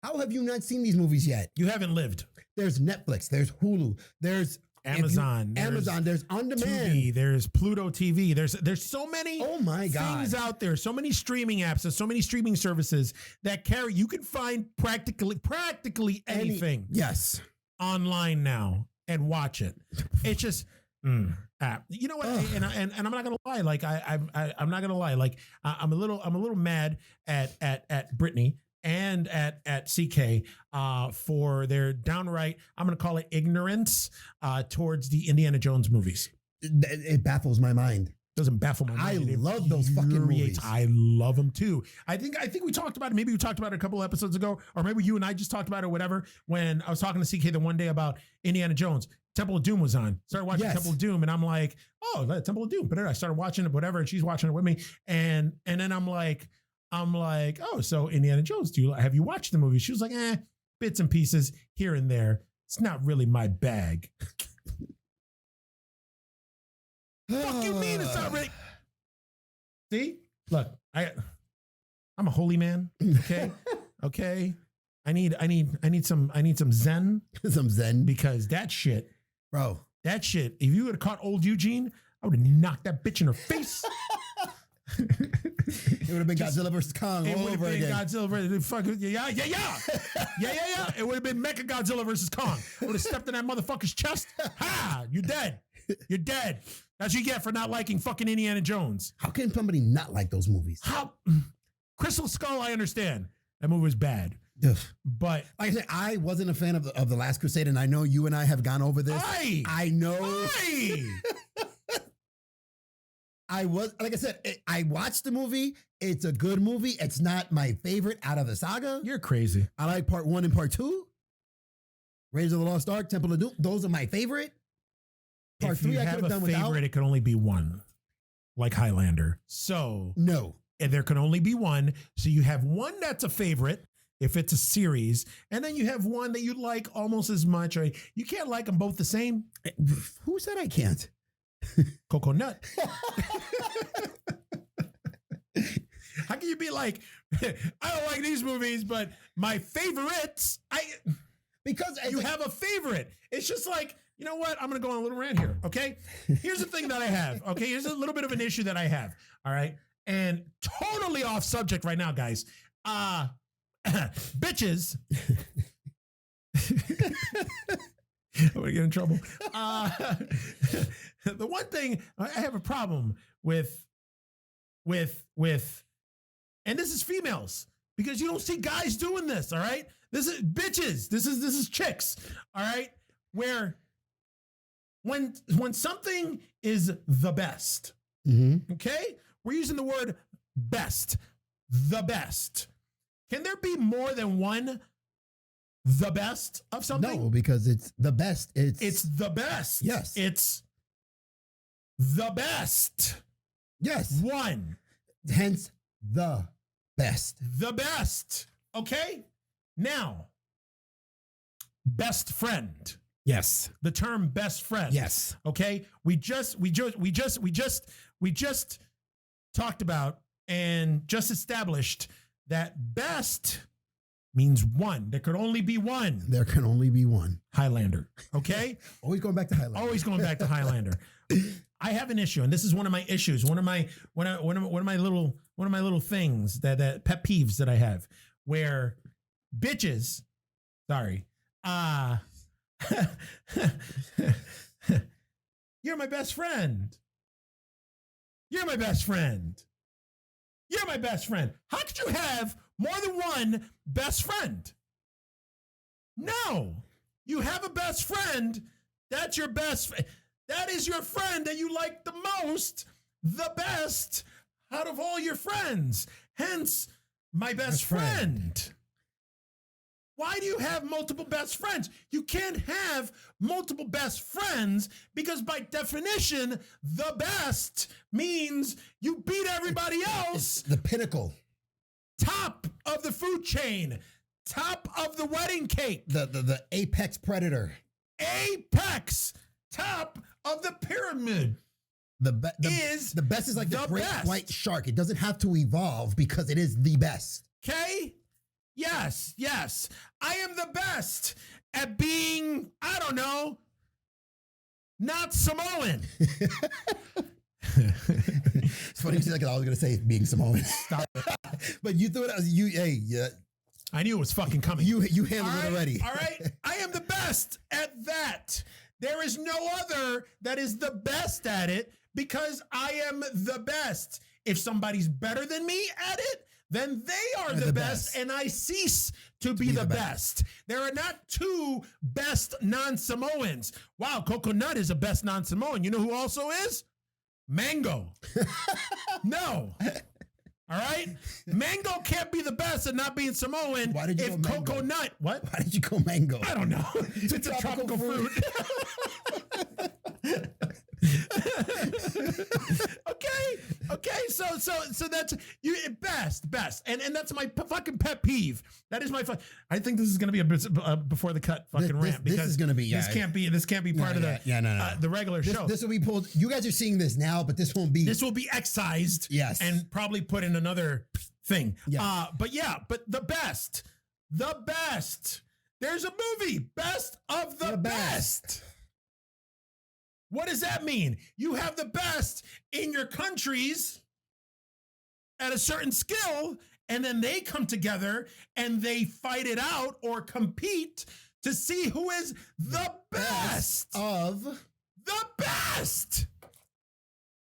How have you not seen these movies yet? You haven't lived. There's Netflix. There's Hulu. There's Amazon. There's On Demand. TV, there's Pluto TV. There's so many things out there. So many streaming apps and so many streaming services that carry. You can find practically anything. Yes. Online now and watch it. It's just. You know what? And I'm not gonna lie. Like I'm not gonna lie. Like I'm a little mad at Brittany and at CK for their downright, I'm gonna call it ignorance towards the Indiana Jones movies. It baffles my mind. Doesn't baffle my mind. I love those fucking movies. I love them too. I think we talked about it. Maybe we talked about it a couple episodes ago, or maybe you and I just talked about it, or whatever. When I was talking to CK the one day about Indiana Jones, Temple of Doom was on. Started watching Temple of Doom, and I'm like, oh, Temple of Doom. But I started watching it, whatever, and she's watching it with me, and then I'm like, oh, so Indiana Jones, have you watched the movie? She was like, bits and pieces here and there. It's not really my bag. Fuck you mean it's not really? See, look, I'm a holy man. Okay, okay. I need some Zen, some Zen, because that shit, bro. That shit. If you would have caught old Eugene, I would have knocked that bitch in her face. It would have been Godzilla versus Kong all over again. Godzilla versus yeah. It would have been Mecha Godzilla versus Kong. I would have stepped in that motherfucker's chest. Ha! You're dead. You're dead. That's what you get for not liking fucking Indiana Jones. How can somebody not like those movies? How? Crystal Skull, I understand. That movie was bad. Ugh. But like I said, I wasn't a fan of the Last Crusade, and I know you and I have gone over this. I know. I was, like I said, I watched the movie. It's a good movie. It's not my favorite out of the saga. You're crazy. I like part 1 and part 2. Raiders of the Lost Ark, Temple of Doom. Those are my favorite. Part 3 I could have done without. It can only be one, like Highlander. So no, and there can only be one. So you have one that's a favorite if it's a series, and then you have one that you like almost as much. Or you can't like them both the same. Who said I can't? Coconut. How can you be like, I don't like these movies, but my favorites, because you have a favorite. It's just like, you know what? I'm going to go on a little rant here. Okay. Here's the thing that I have. Okay. Here's a little bit of an issue that I have. All right. And totally off subject right now, guys. Bitches. I'm gonna get in trouble. The one thing I have a problem with, and this is females, because you don't see guys doing this. All right, this is bitches. This is chicks. All right, where when something is the best, okay, we're using the word best, the best. Can there be more than one? The best of something? No, because it's the best. It's the best. Yes. It's the best. Yes. One. Hence the best. The best. Okay? Now, best friend. Yes. The term best friend. Yes. Okay? We just talked about and just established that best means one. There could only be one. There can only be one. Highlander. Okay? Always going back to Highlander. Always going back to Highlander. I have an issue, and this is one of my issues. One of my little things that pet peeves that I have, where bitches, sorry, you're my best friend. You're my best friend. You're my best friend. How could you have more than one best friend? No. You have a best friend. That's your best friend. That is your friend that you like the most, the best out of all your friends. Hence, my best friend. Why do you have multiple best friends? You can't have multiple best friends because by definition, the best means you beat everybody else. It's the pinnacle. Top of the food chain. Top of the wedding cake. The apex predator. Apex. Top of the pyramid. The best is like the great best. white shark. It doesn't have to evolve because it is the best. Okay? Yes. I am the best at being, I don't know, not Samoan. It's funny you say that because I was going to say being Samoan. Stop it. But you thought yeah. I knew it was fucking coming. You handled it already. All right. I am the best at that. There is no other that is the best at it because I am the best. If somebody's better than me at it, then they are the best, and I cease to be the best. There are not two best non-Samoans. Wow, Coconut is a best non-Samoan. You know who also is? Mango. No. All right? Mango can't be the best at not being Samoan. Why did you if go mango? Why did you go mango? I don't know. It's a tropical fruit. Okay. So that's you best, and that's my fucking pet peeve. That is my. I think this is going to be a bit before the cut fucking rant because this is going to be. This can't be part of the regular show. This will be pulled. You guys are seeing this now, but this won't be. This will be excised. Yes, and probably put in another thing. Yeah. But the best. There's a movie, Best of the Best. What does that mean? You have the best in your countries at a certain skill, and then they come together and they fight it out or compete to see who is the best of the best.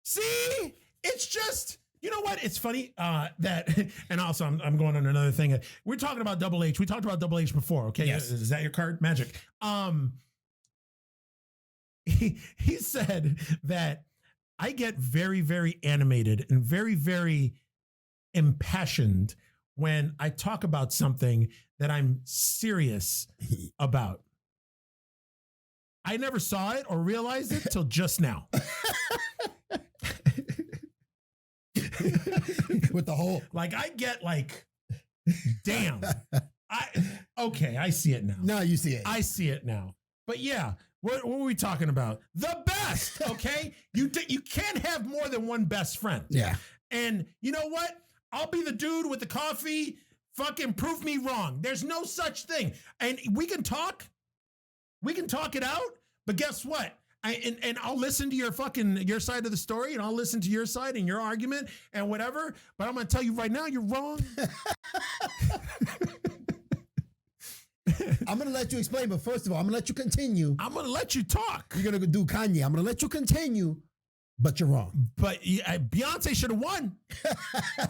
See, it's just, you know what? It's funny that, and also I'm going on another thing. We're talking about Double H. We talked about Double H before. Okay, yes. Is that your card? Magic. He said that I get very, very animated and very, very impassioned when I talk about something that I'm serious about. I never saw it or realized it till just now. With the whole, like, I get like, damn. I see it now. No, you see it. I see it now. But yeah, what were we talking about? The best, okay? You can't have more than one best friend. Yeah. And you know what? I'll be the dude with the coffee. Fucking prove me wrong. There's no such thing. And we can talk it out. But guess what? And I'll listen to your side of the story, and I'll listen to your side and your argument and whatever. But I'm going to tell you right now, you're wrong. I'm going to let you explain, but first of all, I'm going to let you continue. I'm going to let you talk. You're going to do Kanye. I'm going to let you continue, but you're wrong. But Beyonce should have won. All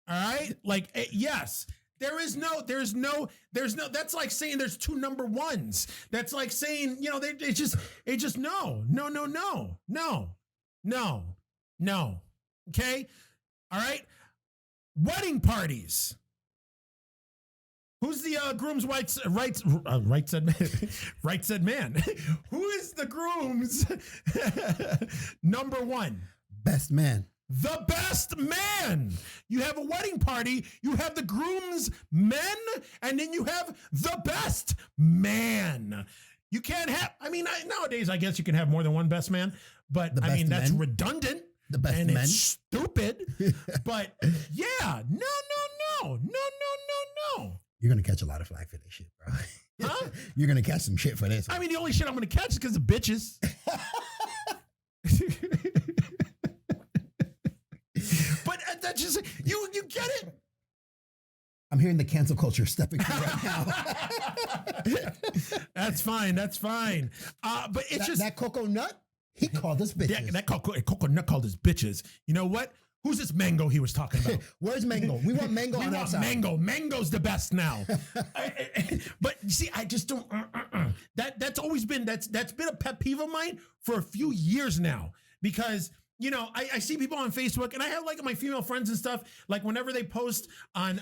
right? Like, yes. There's no, that's like saying there's two number ones. That's like saying, it's just no. Okay? All right? Wedding parties. Who's the groom's right said man? Who is the groom's number one? Best man. The best man. You have a wedding party, you have the groom's men, and then you have the best man. You can't have, nowadays, I guess you can have more than one best man, but that's redundant. The best and men. It's stupid. But yeah, no. You're going to catch a lot of flack for this shit, bro. Huh? You're going to catch some shit for this. The only shit I'm going to catch is because of bitches. But that's just, you get it? I'm hearing the cancel culture stepping through right now. That's fine. But it's that Coconut, he called us bitches. That Coconut called us bitches. You know what? Who's this Mango he was talking about? Where's Mango? We want Mango We on our want side. Mango. Mango's the best now. But see, I just don't. That's always been that's been a pet peeve of mine for a few years now, because you know I see people on Facebook, and I have like my female friends and stuff. Like whenever they post on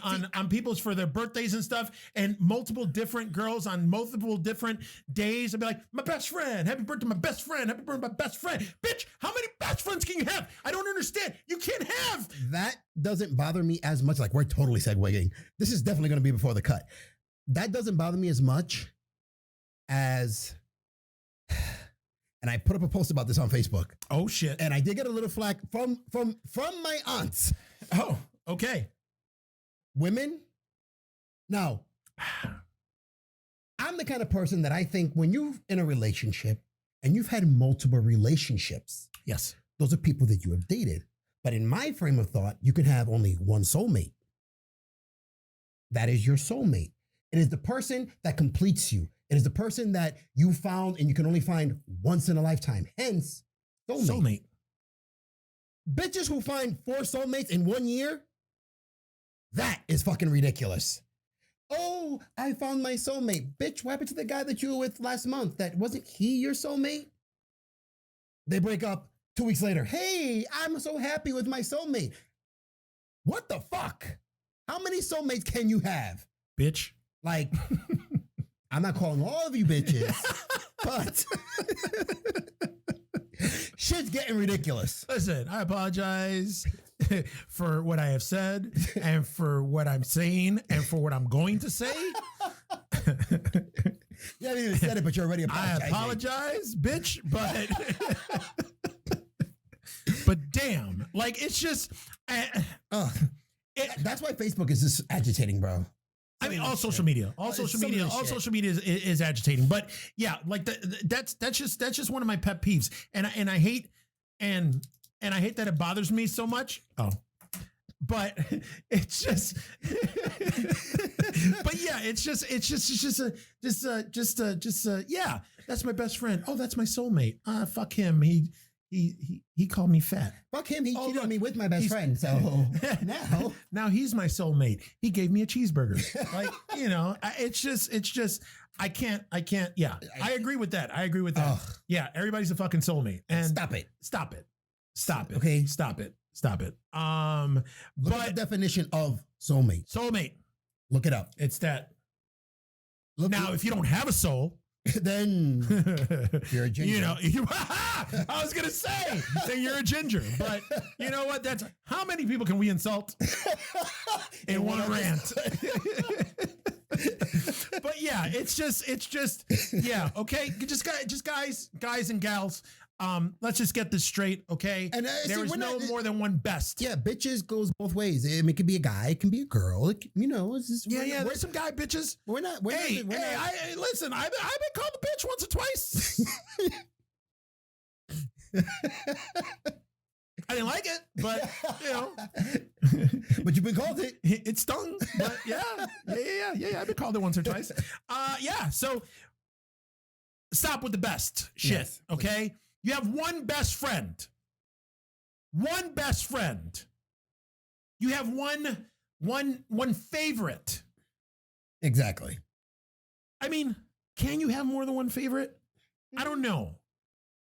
people's for their birthdays and stuff, and multiple different girls on multiple different days, I'll be like, my best friend, happy birthday, my best friend, happy birthday, my best friend. Bitch, how many best friends can you have? I don't understand. You can't have. That doesn't bother me as much. Like, we're totally segueing. This is definitely going to be before the cut. That doesn't bother me as much as, and I put up a post about this on Facebook. Oh shit. And I did get a little flack from my aunts. Oh, okay. Women. Now, I'm the kind of person that I think when you're in a relationship and you've had multiple relationships, Yes. those are people that you have dated. But in my frame of thought, you can have only one soulmate. That is your soulmate. It is the person that completes you. It is the person that you found and you can only find once in a lifetime. Hence, soulmate. Bitches who find 4 soulmates in 1 year, that is fucking ridiculous. Oh, I found my soulmate. Bitch, what happened to the guy that you were with last month? That wasn't he your soulmate? They break up 2 weeks later. Hey, I'm so happy with my soulmate. What the fuck? How many soulmates can you have? Bitch. Like, I'm not calling all of you bitches, but shit's getting ridiculous. Listen, I apologize for what I have said and for what I'm saying and for what I'm going to say. You haven't even said it, but you're already apologizing. I apologize, bitch, but damn, like it's just, that's why Facebook is just agitating, bro. I mean, all social media, all social media is agitating. But yeah, like that's just one of my pet peeves, and I hate that it bothers me so much. Oh, but it's just, but yeah, it's just yeah. That's my best friend. Oh, that's my soulmate. Fuck him. He called me fat. Fuck him. He cheated on me with my best friend. So now he's my soulmate. He gave me a cheeseburger. Like, you know, it's just, I can't. Yeah, I agree with that. Ugh. Yeah. Everybody's a fucking soulmate. And Stop it. Okay. Stop it. Look at the definition of soulmate. Look it up. It's that. If you don't have a soul, then you're a ginger. You know, I was gonna say then you're a ginger, but you know what? That's how many people can we insult in one rant? But yeah, it's just yeah. Okay, just guys and gals. Let's just get this straight, okay? And there is no more than one best. Yeah, bitches goes both ways. I mean, it could be a guy, it can be a girl. It's just, there's some guy bitches. We're not. Listen, I've been called a bitch once or twice. I didn't like it, but you know. But you've been called it. It stung, but yeah. I've been called it once or twice. Yeah. So stop with the best shit, yes, okay? Please. You have one best friend. One best friend. You have one favorite. Exactly. I mean, can you have more than one favorite? I don't know.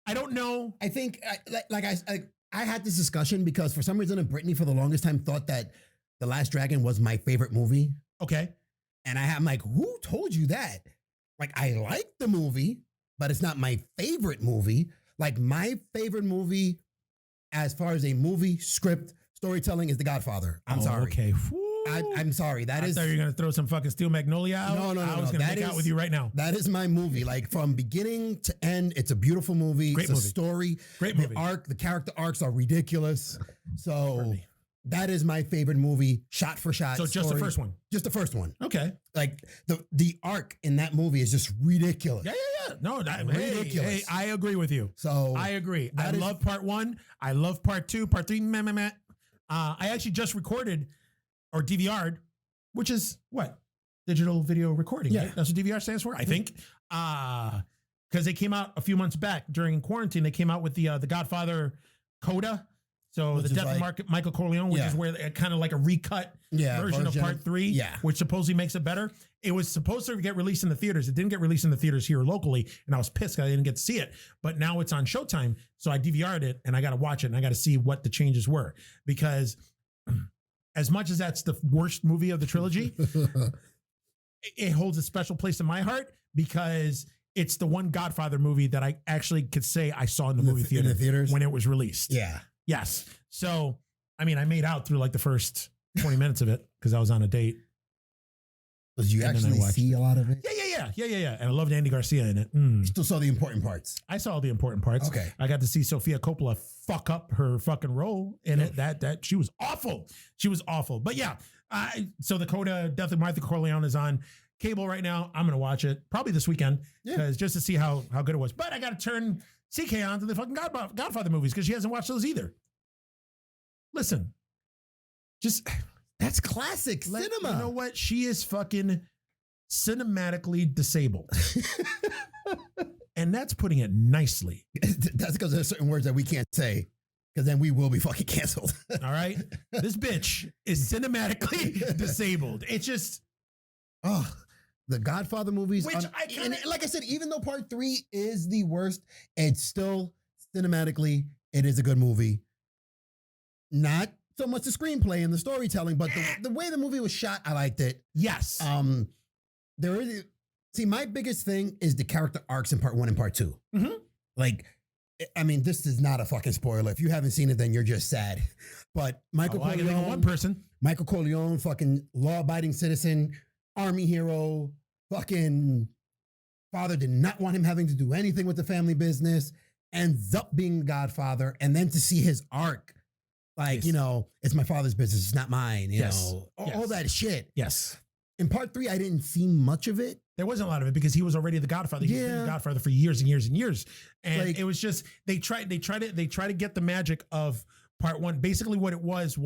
I think I had this discussion because for some reason Brittany for the longest time thought that The Last Dragon was my favorite movie. Okay. And I'm like, who told you that? Like, I like the movie, but it's not my favorite movie. Like, my favorite movie as far as a movie, script, storytelling is The Godfather. I'm sorry. Okay. I'm sorry. I thought you were going to throw some fucking Steel Magnolia out. No. I was going to make out with you right now. That is my movie. Like, from beginning to end, it's a beautiful movie. Great movie. A story. Great movie. The character arcs are ridiculous. So that is my favorite movie, shot for shot. So just the first one? Just the first one. Okay. Like, the arc in that movie is just ridiculous. Yeah. No, ridiculous. Hey, I agree with you. So I agree. I love part 1. I love part 2. Part 3, meh. I actually just recorded or DVR'd, which is what? Digital video recording. Yeah. Right? That's what DVR stands for, I think. Because they came out a few months back during quarantine. They came out with the Godfather Coda. So Which the is Death of Michael Corleone, which is where kind of like a recut version of part 3, which supposedly makes it better. It was supposed to get released in the theaters. It didn't get released in the theaters here locally, and I was pissed I didn't get to see it. But now it's on Showtime, so I DVR'd it, and I got to watch it, and I got to see what the changes were. Because as much as that's the worst movie of the trilogy, it holds a special place in my heart because it's the one Godfather movie that I actually could say I saw in the movie theater theaters when it was released. Yeah. Yes. So, I mean, I made out through like the first 20 minutes of it because I was on a date. Did you actually see a lot of it? Yeah. And I loved Andy Garcia in it. You still saw the important parts. I saw all the important parts. Okay. I got to see Sofia Coppola fuck up her fucking role in it. That she was awful. She was awful. But yeah, so the Coda Death of Michael Corleone is on cable right now. I'm gonna watch it probably this weekend because just to see how good it was. But I got to turn CK on to the fucking Godfather movies because she hasn't watched those either. Listen, that's classic cinema. You know what? She is fucking cinematically disabled. And that's putting it nicely. That's because there's certain words that we can't say because then we will be fucking canceled. All right? This bitch is cinematically disabled. It's just... Oh, the Godfather movies. Which like I said, even though part 3 is the worst, it's still cinematically, it is a good movie. Not so much the screenplay and the storytelling, but the way the movie was shot, I liked it. Yes. My biggest thing is the character arcs in part 1 and part 2. Mm-hmm. Like, I mean, this is not a fucking spoiler. If you haven't seen it, then you're just sad. But Michael Corleone, one person. Michael Corleone, fucking law-abiding citizen, army hero, fucking father did not want him having to do anything with the family business, ends up being the Godfather, and then to see his arc, like, it's my father's business, it's not mine, you know, all that shit. Yes. In part 3, I didn't see much of it. There wasn't a lot of it because he was already the Godfather. He's been the Godfather for years and years and years. And like, it was just, they try to get the magic of part 1. Basically what it was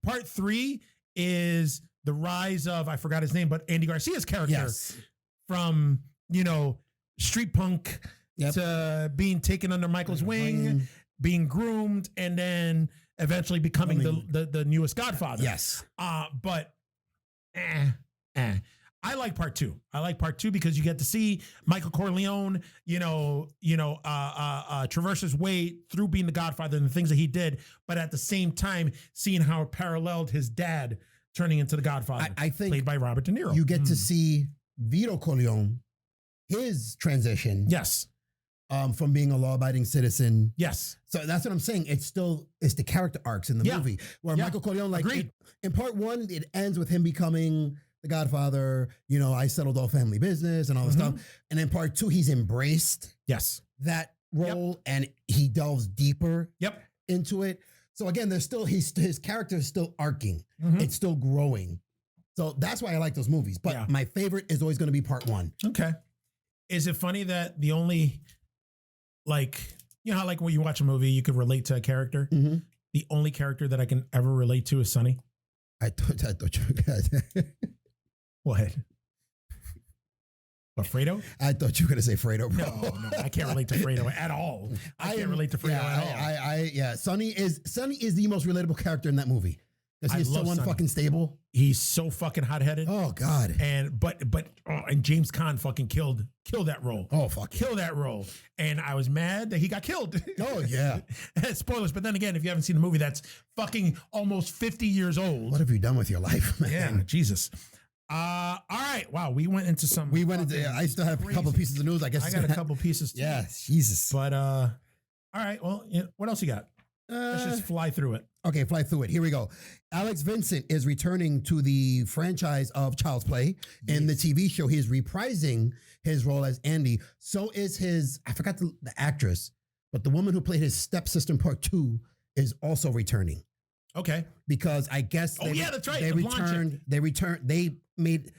part 3 is the rise of, I forgot his name, but Andy Garcia's character from, street punk to being taken under Michael's wing, being groomed, and then eventually becoming the newest Godfather. Yes. But I like part 2. I like part 2 because you get to see Michael Corleone, traverse his way through being the Godfather and the things that he did, but at the same time, seeing how it paralleled his dad turning into the Godfather. I think played by Robert De Niro. You get to see Vito Corleone, his transition. Yes. From being a law-abiding citizen. Yes. So that's what I'm saying. It's the character arcs in the movie where Michael Corleone, like in part 1, it ends with him becoming the Godfather. I settled all family business and all this stuff. And in part 2, he's embraced that role and he delves deeper into it. So again, there's still his character is still arcing. It's still growing. So that's why I like those movies. But my favorite is always going to be part 1. Okay. Is it funny that the only, how like when you watch a movie, you could relate to a character? The only character that I can ever relate to is Sonny. I thought you were gonna... What? What, Fredo? I thought you were going to say Fredo, bro. No, I can't relate to Fredo at all. I can't relate to Fredo at all. Sonny is the most relatable character in that movie. Because he's so unfucking He's so fucking hot-headed. Oh, God. And and James Caan fucking killed that role. Oh, fuck. Kill that role. And I was mad that he got killed. Oh, yeah. Spoilers. But then again, if you haven't seen the movie, that's fucking almost 50 years old. What have you done with your life, man? Yeah, Jesus. All right. Wow. We went into some. I still have a couple pieces of news. I guess I got a couple pieces too. Yeah, Jesus. But all right. Well, what else you got? Let's just fly through it. Okay, fly through it. Here we go. Alex Vincent is returning to the franchise of Child's Play in the TV show. He is reprising his role as Andy. So is I forgot the actress, but the woman who played his stepsister in part 2 is also returning. Okay. Because I guess that's right. They made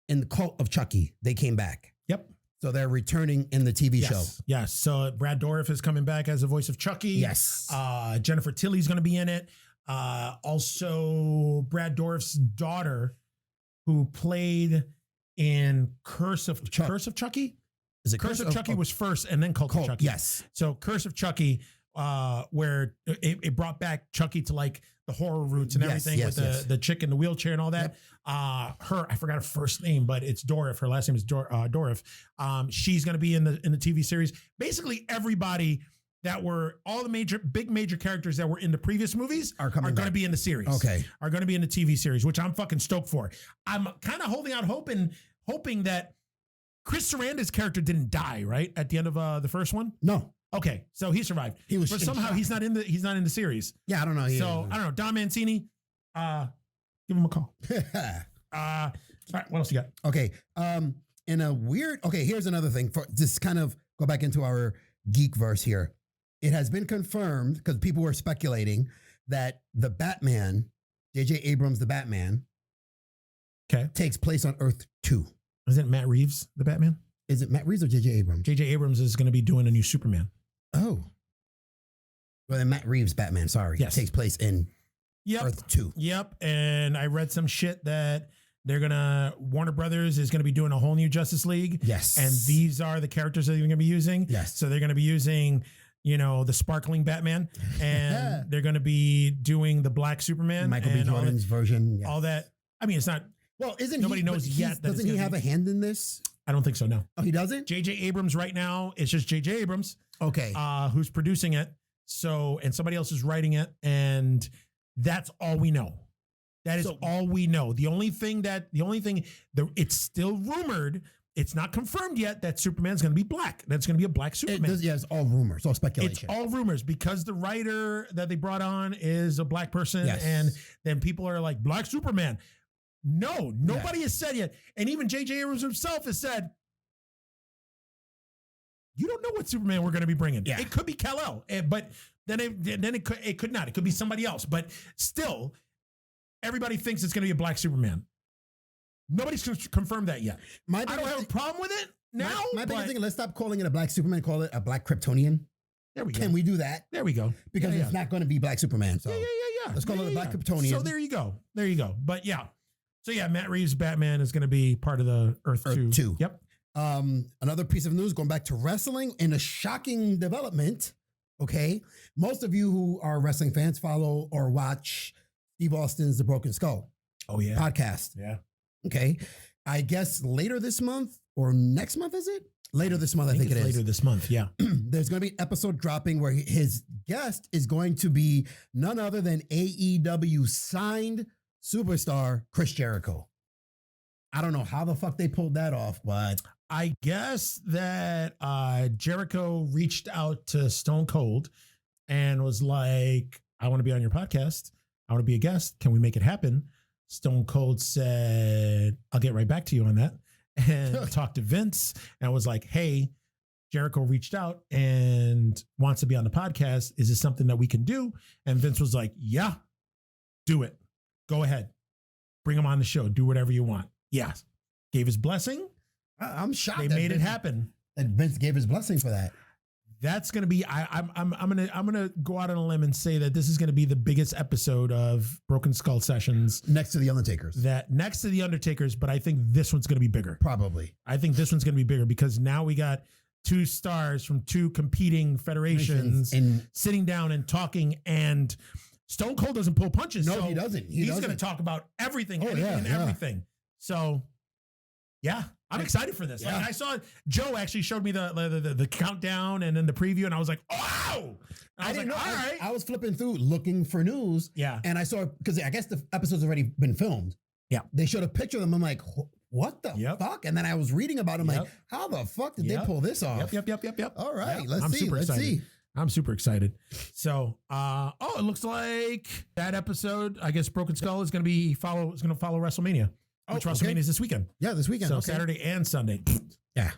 in the Cult of Chucky, they came back. Yep. So they're returning in the TV show. Yes. So Brad Dourif is coming back as the voice of Chucky. Yes. Jennifer Tilly's going to be in it. Also, Brad Dourif's daughter, who played in Curse of Chucky. Is it Curse of Chucky was first, and then Cult of Chucky. Yes. So Curse of Chucky where it brought back Chucky to like the horror roots and everything with the chick in the wheelchair and all that. I forgot her first name, but it's Dorif. Her last name is Dorif. She's going to be in the TV series. Basically, everybody that were all the big major characters that were in the previous movies are going to be in the series. Okay, are going to be in the TV series, which I'm fucking stoked for. I'm kind of holding out hope and hoping that Chris Sarandon's character didn't die right at the end of the first one. No. Okay, so he survived. But somehow he's not in the series. Yeah, I don't know. I don't know. Don Mancini, give him a call. All right, what else you got? Okay, in a weird. Okay, here's another thing for just kind of go back into our geek verse here. It has been confirmed because people were speculating that the Batman, J.J. Abrams, the Batman, takes place on Earth 2. Isn't Matt Reeves the Batman? Is it Matt Reeves or J.J. Abrams? J.J. Abrams is going to be doing a new Superman. Oh. Well, then Matt Reeves' Batman, takes place in Earth 2. Yep. And I read some shit that Warner Brothers is going to be doing a whole new Justice League. Yes. And these are the characters that they're going to be using. Yes. So they're going to be using, the sparkling Batman. And they're going to be doing the black Superman. Michael B. Jordan's version. Yes. All that. I mean, it's not. Well, nobody knows yet. Doesn't he have a hand in this? I don't think so, no. Oh, he doesn't? J.J. Abrams right now, it's just J.J. Abrams. Okay. Who's producing it. So, and somebody else is writing it. And that's all we know. That is all we know. The only thing it's still rumored, it's not confirmed yet that Superman's going to be black. That's going to be a black Superman. It's all rumors, all speculation. It's all rumors because the writer that they brought on is a black person. Yes. And then people are like, Black Superman. No, nobody has said yet. And even J.J. Abrams himself has said, you don't know what Superman we're going to be bringing. Yeah. It could be Kal-El, but then it could not. It could be somebody else. But still, everybody thinks it's going to be a black Superman. Nobody's confirmed that yet. I don't have a problem with it now. My biggest thing, let's stop calling it a black Superman, call it a black Kryptonian. There we go. Can we do that? There we go. Because it's not going to be black Superman. So yeah. Let's call it a black Kryptonian. So there you go. But yeah. So yeah, Matt Reeves' Batman is going to be part of the Earth 2. Yep. Another piece of news going back to wrestling in a shocking development. Okay. Most of you who are wrestling fans follow or watch Steve Austin's The Broken Skull podcast. Yeah. Okay. I guess later this month or next month, is it? Later this month, I think it is. Later this month, yeah. There's going to be an episode dropping where his guest is going to be none other than AEW signed superstar Chris Jericho. I don't know how the fuck they pulled that off, but I guess that Jericho reached out to Stone Cold and was like, I want to be on your podcast. I want to be a guest. Can we make it happen? Stone Cold said, I'll get right back to you on that. And talked to Vince and was like, hey, Jericho reached out and wants to be on the podcast. Is this something that we can do? And Vince was like, yeah, do it. Go ahead. Bring him on the show. Do whatever you want. Yes. Gave his blessing. I'm shocked. They made it happen. And Vince gave his blessing for that. That's going to be, I'm going to go out on a limb and say that this is going to be the biggest episode of Broken Skull Sessions. Next to the Undertakers. But I think this one's going to be bigger. Probably. I think this one's going to be bigger because now we got two stars from two competing federations sitting down and talking, and Stone Cold doesn't pull punches. No, he doesn't. He's going to talk about everything, everything. So, yeah, I'm excited for this. Yeah. Like, I saw Joe actually showed me the countdown and then the preview, and I was like, oh! I didn't know. All right. I was flipping through looking for news. Yeah. And I saw, because I guess the episode's already been filmed. Yeah. They showed a picture of them. I'm like, what the fuck? And then I was reading about them like, how the fuck did they pull this off? Yep. All right, Yep. let's see. I'm super excited. So, it looks like that episode, I guess Broken Skull is going to follow WrestleMania. Which WrestleMania is this weekend. Yeah, this weekend. So Saturday and Sunday. Yeah.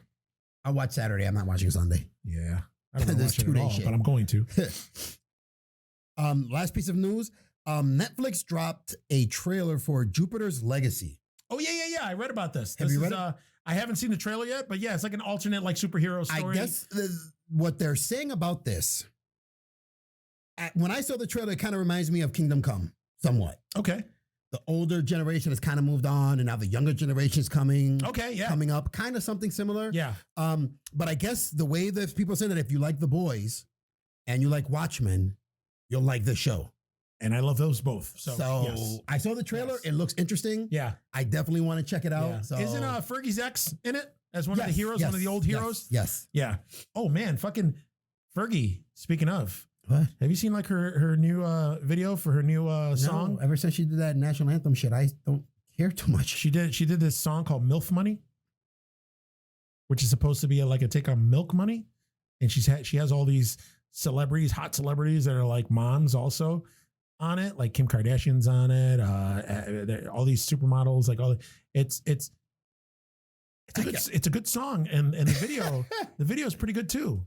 I'll watch Saturday. I'm not watching Sunday. Yeah. I don't know watch it at all, but I'm going to. Last piece of news. Netflix dropped a trailer for Jupiter's Legacy. Oh, yeah. I read about this. Have you read it? I haven't seen the trailer yet, but yeah, it's like an alternate like superhero story. I guess what they're saying about this, when I saw the trailer, it kind of reminds me of Kingdom Come somewhat. Okay. The older generation has kind of moved on, and now the younger generation is coming. Okay, yeah. Coming up, kind of something similar. Yeah. But I guess the way that people say that if you like The Boys, and you like Watchmen, you'll like this show. And I love those both. So yes. I saw the trailer. Yes. It looks interesting. Yeah. I definitely want to check it out. Yeah. So. Isn't Fergie's ex in it as one of the heroes, one of the old heroes? Yes. Yeah. Oh man, fucking Fergie. Speaking of, what? Have you seen like her new video for her new song? No, ever since she did that national anthem shit, I don't care too much. She did this song called MILF Money, which is supposed to be like a take on Milk Money. And she has all these celebrities, hot celebrities that are like moms also on it, like Kim Kardashian's on it, all these supermodels, like it's a good song, and the video is pretty good too.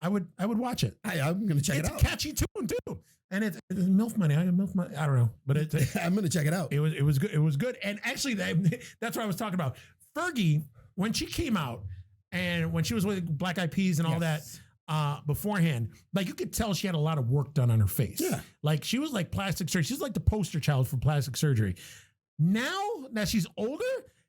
I would watch it. I'm gonna check it out. It's a catchy tune too, and it's MILF Money. I don't know, but I'm gonna check it out. It was good. It was good, and actually that's what I was talking about. Fergie, when she came out, and when she was with Black Eyed Peas and all that. Beforehand, like you could tell she had a lot of work done on her face. Yeah. Like she was like plastic surgery. She's like the poster child for plastic surgery. Now that she's older,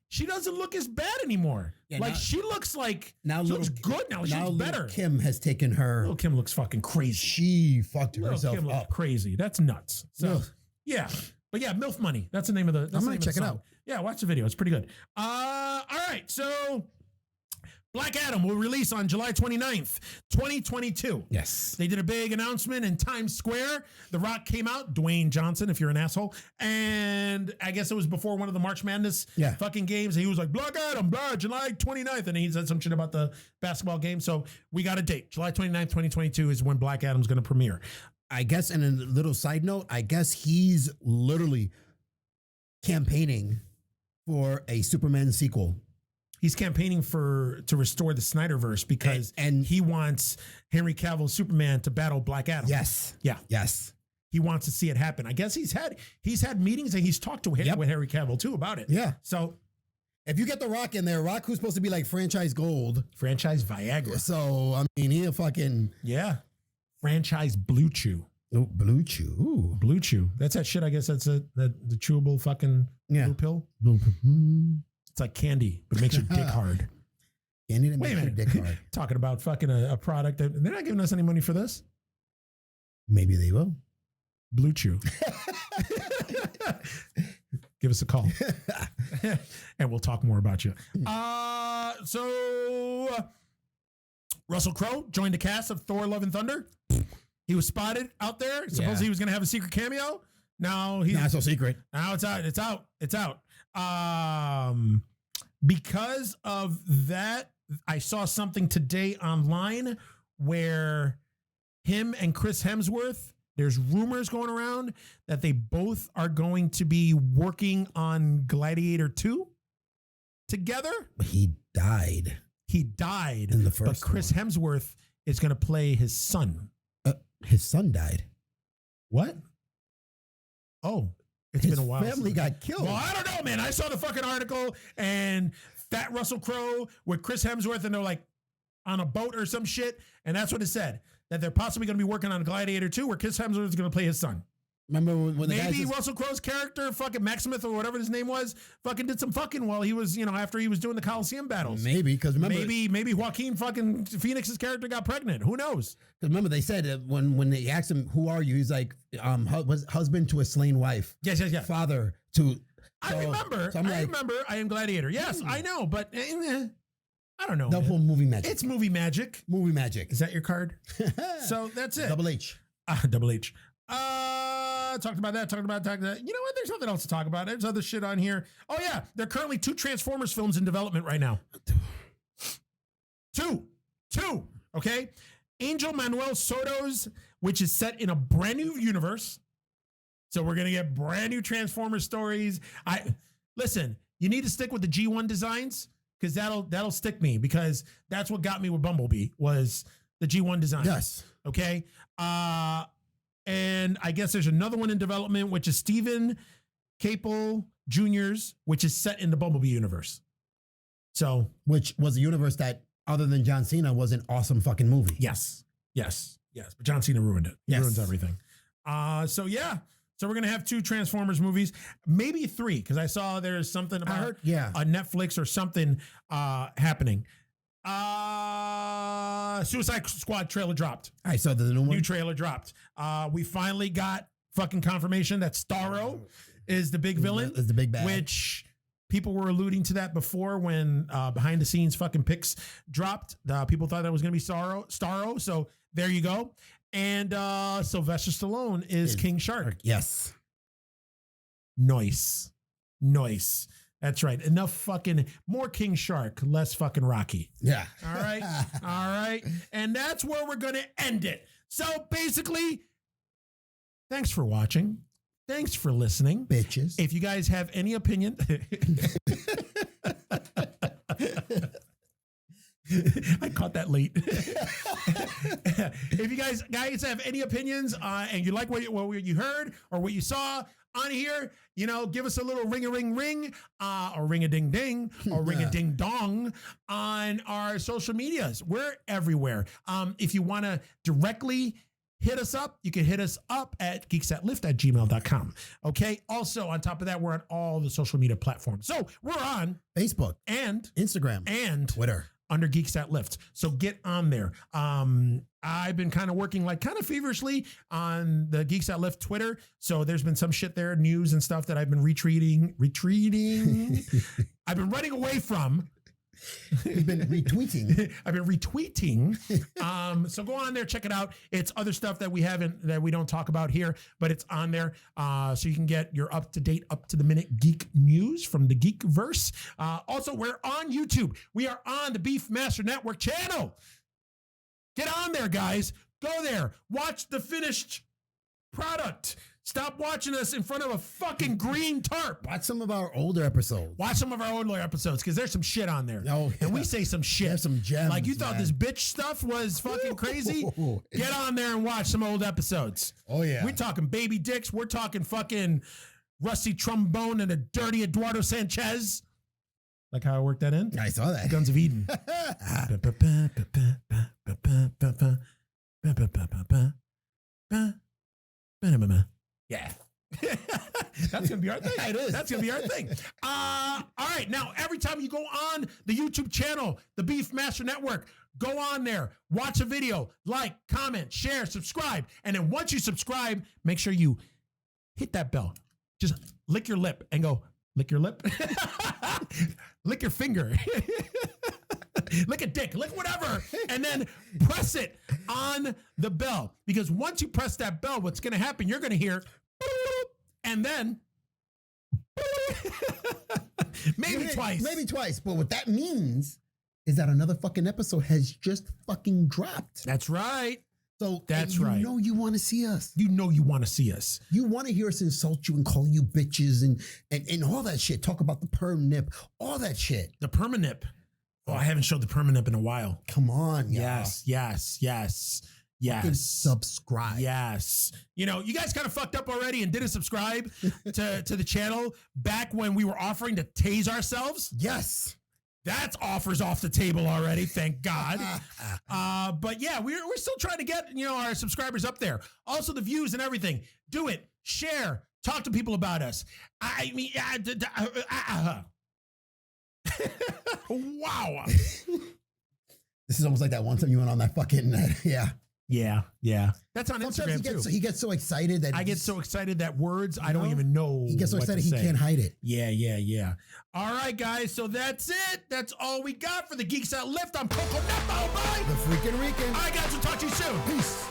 she doesn't look as bad anymore. Yeah, like she looks like she looks good now. She looks better. Kim has taken her. Little Kim looks fucking crazy. She fucked herself Kim up. Crazy. That's nuts. So yeah. But yeah, MILF Money. That's the name of the. I'm gonna check it out. Yeah, watch the video. It's pretty good. All right, so. Black Adam will release on July 29th, 2022. Yes. They did a big announcement in Times Square. The Rock came out, Dwayne Johnson, if you're an asshole. And I guess it was before one of the March Madness fucking games. He was like, Black Adam, July 29th. And he said some shit about the basketball game. So we got a date. July 29th, 2022 is when Black Adam's going to premiere. I guess, and a little side note, I guess he's literally campaigning for a Superman sequel. He's campaigning to restore the Snyderverse because and he wants Henry Cavill's Superman to battle Black Adam. Yes. Yeah. Yes. He wants to see it happen. I guess he's had meetings and he's talked to with Henry Cavill too about it. Yeah. So if you get The Rock in there, Rock who's supposed to be like franchise gold. Franchise Viagra. So I mean he'll fucking franchise Blue Chew. Oh, Blue Chew. Ooh. Blue Chew. That's that shit. I guess that's the chewable fucking blue pill. It's like candy, but it makes your dick hard. Candy that makes your dick hard. Talking about fucking a product that they're not giving us any money for this. Maybe they will. Blue Chew. Give us a call. And we'll talk more about you. So Russell Crowe joined the cast of Thor: Love and Thunder. He was spotted out there. Supposedly he was going to have a secret cameo. Now he's not so secret. Now it's out. It's out. Because of that, I saw something today online where him and Chris Hemsworth, there's rumors going around that they both are going to be working on Gladiator 2 together. He died. In the first But Chris Hemsworth is going to play his son. His son died. What? Oh. It's been a while. His family got killed. Well, I don't know, man. I saw the fucking article and fat Russell Crowe with Chris Hemsworth, and they're like on a boat or some shit. And that's what it said, that they're possibly going to be working on Gladiator 2 where Chris Hemsworth is going to play his son. Remember when the maybe Russell Crowe's character, fucking Maximus or whatever his name was, fucking did some fucking while he was, after he was doing the Coliseum battles. Maybe, because remember, maybe Joaquin fucking Phoenix's character got pregnant. Who knows? Because remember they said when they asked him, "Who are you?" He's like, husband to a slain wife. Yes. Father to. I remember. I am Gladiator. Yes, I know, but I don't know. Double movie magic. It's movie magic. Movie magic. Is that your card? So that's it. Double H. Double H. Talked about that. You know what? There's nothing else to talk about. There's other shit on here. Oh yeah, there are currently 2 Transformers films in development right now. Two. Okay. Angel Manuel Soto's, which is set in a brand new universe. So we're gonna get brand new Transformers stories. Listen. You need to stick with the G1 designs because that'll stick me, because that's what got me with Bumblebee was the G1 design. Yes. Okay. And I guess there's another one in development, which is Stephen Capel Jr.'s, which is set in the Bumblebee universe. So, which was a universe that, other than John Cena, was an awesome fucking movie. Yes. But John Cena ruined it. He ruins everything. So yeah. So we're gonna have 2 Transformers movies, maybe 3, because I saw there's something about a Netflix or something happening. Suicide Squad trailer dropped. All right, so the new one. New trailer dropped. We finally got fucking confirmation that Starro is the big villain. Is the big bad. Which people were alluding to that before when behind the scenes fucking pics dropped. People thought that was going to be Starro. So there you go. And Sylvester Stallone is King Shark. Yes. Nice. That's right. Enough fucking more King Shark, less fucking Rocky. Yeah. All right. And that's where we're going to end it. So basically, thanks for watching. Thanks for listening. Bitches. If you guys have any opinion. I caught that late. If you guys have any opinions and you like what you heard or what you saw on here, give us a little ring-a-ring-ring or ring-a-ding-ding or ring-a-ding-dong on our social medias. We're everywhere. If you want to directly hit us up, you can hit us up at geeksthatlift@gmail.com. Okay. Also, on top of that, we're on all the social media platforms. So we're on Facebook and Instagram and Twitter under Geeks That Lift. So get on there. I've been kind of working feverishly on the Geeks That Lift Twitter. So there's been some shit there, news and stuff that I've been retreating. I've been running away from. You've been retweeting. I've been retweeting. So go on there, check it out. It's other stuff that we don't talk about here, but it's on there. So you can get your up-to-date, up-to-the-minute geek news from the Geekverse. Also, we're on YouTube. We are on the Beef Master Network channel. Get on there, guys. Go there. Watch the finished product. Stop watching us in front of a fucking green tarp. Watch some of our older episodes. Because there's some shit on there. Oh, yeah. And we say some shit. There's some gems. Like you thought this bitch stuff was fucking crazy? Get on there and watch some old episodes. Oh, yeah. We're talking baby dicks. We're talking fucking rusty trombone and a dirty Eduardo Sanchez. Like how I worked that in? I saw that. Guns of Eden. Yeah. That's going to be our thing. It is. That's going to be our thing. All right. Now, every time you go on the YouTube channel, the Beef Master Network, go on there, watch a video, like, comment, share, subscribe. And then once you subscribe, make sure you hit that bell. Just lick your lip and go, lick your lip. Lick your finger. Lick a dick, lick whatever, and then press it on the bell. Because once you press that bell, what's going to happen? You're going to hear, and then maybe twice. But what that means is that another fucking episode has just fucking dropped. That's right. So that's right. You know you want to see us. You know you want to see us. You want to hear us insult you and call you bitches and all that shit. Talk about the perm nip, all that shit. The permanip. Oh, I haven't showed the permanip in a while. Come on, y'all. Yes. Fucking subscribe. Yes. You guys kind of fucked up already and didn't subscribe to the channel back when we were offering to tase ourselves. Yes. That's offers off the table already, thank God. But yeah, we're still trying to get our subscribers up there. Also, the views and everything. Do it. Share. Talk to people about us. Wow. This is almost like that one time you went on that fucking Yeah. That's on Instagram too. He gets so excited that I get so excited that words I don't even know. He gets so excited he can't hide it. Yeah. All right, guys. So that's it. That's all we got for the Geeks That Lift. I'm Coco Nepo, bye. The freaking Rican. All right, guys. We'll talk to you soon. Peace.